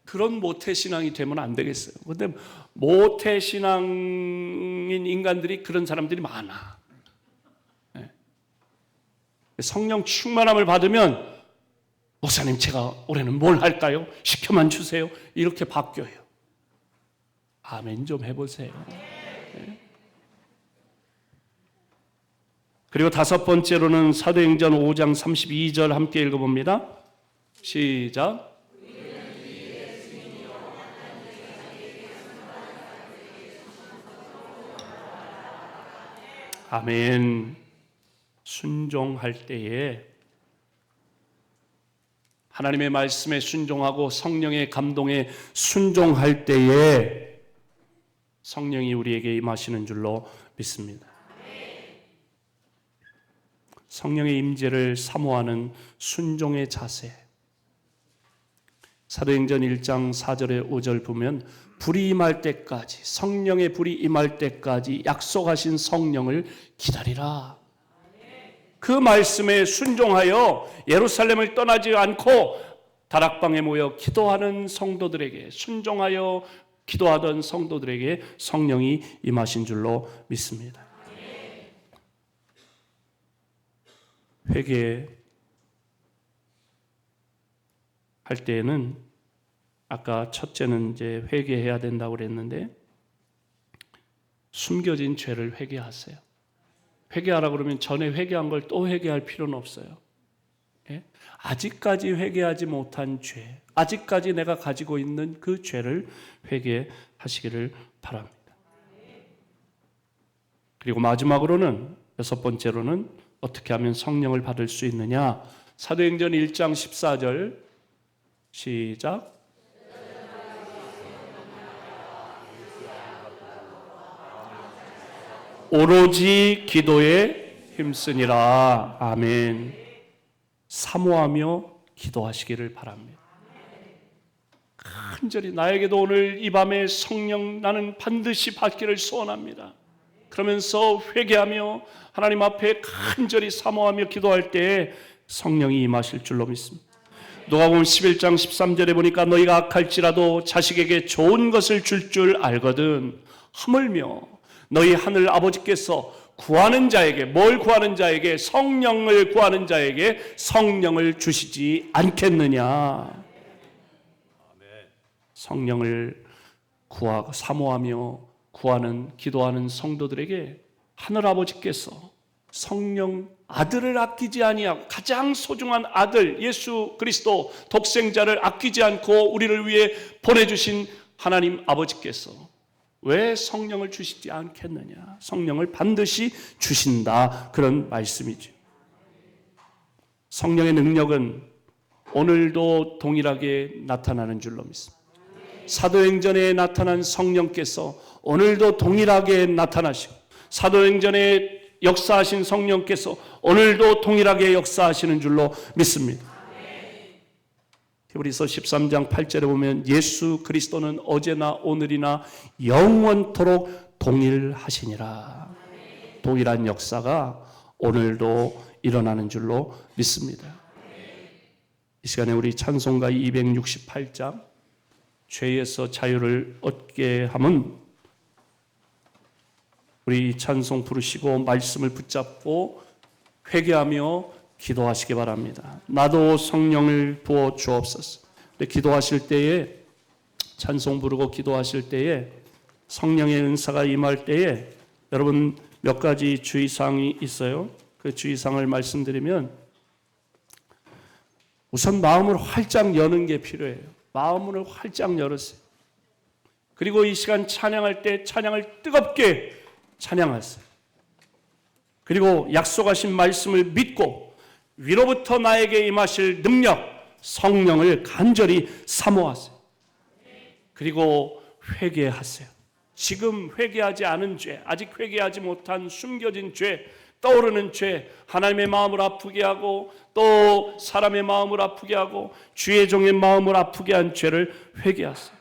S1: 그런 모태 신앙이 되면 안 되겠어요. 근데 모태 신앙인 인간들이 그런 사람들이 많아. 네. 성령 충만함을 받으면 목사님 제가 올해는 뭘 할까요? 시켜만 주세요. 이렇게 바뀌어요. 아멘 좀 해보세요. 네. 그리고 다섯 번째로는 사도행전 5장 32절 함께 읽어봅니다. 시작. 아멘. 순종할 때에 하나님의 말씀에 순종하고 성령의 감동에 순종할 때에 성령이 우리에게 임하시는 줄로 믿습니다. 성령의 임재를 사모하는 순종의 자세. 사도행전 1장 4절에 5절 보면 불이 임할 때까지, 성령의 불이 임할 때까지 약속하신 성령을 기다리라. 그 말씀에 순종하여 예루살렘을 떠나지 않고 다락방에 모여 기도하는 성도들에게, 순종하여 기도하던 성도들에게 성령이 임하신 줄로 믿습니다. 회개할 때에는 아까 첫째는 이제 회개해야 된다고 그랬는데 숨겨진 죄를 회개하세요. 회개하라 그러면 전에 회개한 걸 또 회개할 필요는 없어요. 예? 아직까지 회개하지 못한 죄, 아직까지 내가 가지고 있는 그 죄를 회개하시기를 바랍니다. 그리고 마지막으로는, 여섯 번째로는 어떻게 하면 성령을 받을 수 있느냐? 사도행전 1장 14절 시작. 오로지 기도에 힘쓰니라. 아멘. 사모하며 기도하시기를 바랍니다. 간절히 나에게도 오늘 이 밤에 성령 나는 반드시 받기를 소원합니다. 그러면서 회개하며 하나님 앞에 간절히 사모하며 기도할 때에 성령이 임하실 줄로 믿습니다. 누가복음 11장 13절에 보니까 너희가 악할지라도 자식에게 좋은 것을 줄 알거든 하물며 너희 하늘 아버지께서 구하는 자에게, 뭘 구하는 자에게? 성령을 구하는 자에게 성령을 주시지 않겠느냐. 성령을 구하고 사모하며 구하는, 기도하는 성도들에게 하늘 아버지께서 성령 아들을 아끼지 아니하고 가장 소중한 아들 예수 그리스도 독생자를 아끼지 않고 우리를 위해 보내주신 하나님 아버지께서 왜 성령을 주시지 않겠느냐. 성령을 반드시 주신다, 그런 말씀이죠. 성령의 능력은 오늘도 동일하게 나타나는 줄로 믿습니다. 사도행전에 나타난 성령께서 오늘도 동일하게 나타나시고, 사도행전에 역사하신 성령께서 오늘도 동일하게 역사하시는 줄로 믿습니다. 히브리서 13장 8절에 보면 예수 그리스도는 어제나 오늘이나 영원토록 동일하시니라. 동일한 역사가 오늘도 일어나는 줄로 믿습니다. 이 시간에 우리 찬송가 268장 죄에서 자유를 얻게 함은, 우리 찬송 부르시고 말씀을 붙잡고 회개하며 기도하시기 바랍니다. 나도 성령을 부어 주옵소서. 기도하실 때에, 찬송 부르고 기도하실 때에, 성령의 은사가 임할 때에 여러분 몇 가지 주의사항이 있어요. 그 주의사항을 말씀드리면, 우선 마음을 활짝 여는 게 필요해요. 마음을 활짝 열으세요. 그리고 이 시간 찬양할 때 찬양을 뜨겁게 찬양하세요. 그리고 약속하신 말씀을 믿고 위로부터 나에게 임하실 능력, 성령을 간절히 사모하세요. 그리고 회개하세요. 지금 회개하지 않은 죄, 아직 회개하지 못한 숨겨진 죄, 떠오르는 죄, 하나님의 마음을 아프게 하고 또 사람의 마음을 아프게 하고 주의 종의 마음을 아프게 한 죄를 회개하세요.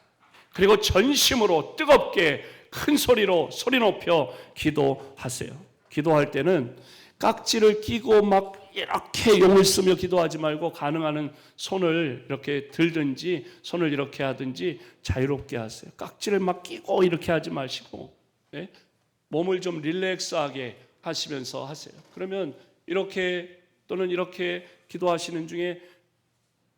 S1: 그리고 전심으로 뜨겁게 큰 소리로 소리 높여 기도하세요. 기도할 때는 깍지를 끼고 막 이렇게 용을 쓰며 기도하지 말고 가능한 손을 이렇게 들든지 손을 이렇게 하든지 자유롭게 하세요. 깍지를 막 끼고 이렇게 하지 마시고, 네? 몸을 좀 릴렉스하게 하시면서 하세요. 그러면 이렇게 또는 이렇게 기도하시는 중에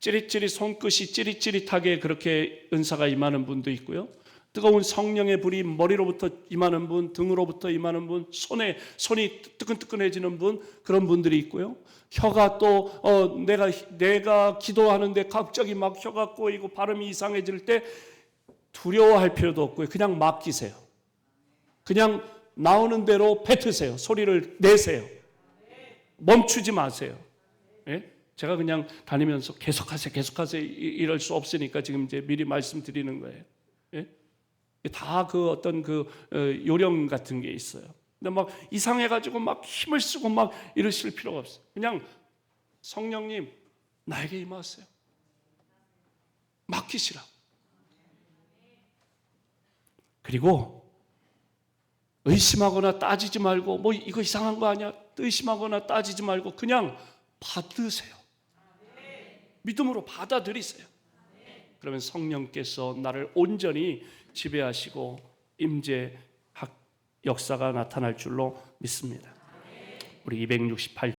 S1: 찌릿찌릿 손끝이 찌릿찌릿하게 그렇게 은사가 임하는 분도 있고요. 뜨거운 성령의 불이 머리로부터 임하는 분, 등으로부터 임하는 분, 손이 뜨끈뜨끈해지는 분, 그런 분들이 있고요. 혀가 또 내가 기도하는데 갑자기 막 혀가 꼬이고 발음이 이상해질 때 두려워할 필요도 없고요. 그냥 맡기세요. 그냥 나오는 대로 뱉으세요. 소리를 내세요. 멈추지 마세요. 예? 제가 그냥 다니면서 계속하세요 이럴 수 없으니까 지금 이제 미리 말씀드리는 거예요. 예? 다 그 어떤 요령 같은 게 있어요. 근데 막 이상해가지고 막 힘을 쓰고 막 이러실 필요가 없어요. 그냥 성령님 나에게 임하세요. 맡기시라고. 그리고 의심하거나 따지지 말고 뭐 이거 이상한 거 아니야? 의심하거나 따지지 말고 그냥 받으세요. 믿음으로 받아들이세요. 그러면 성령께서 나를 온전히 지배하시고 임재 역사가 나타날 줄로 믿습니다. 우리 268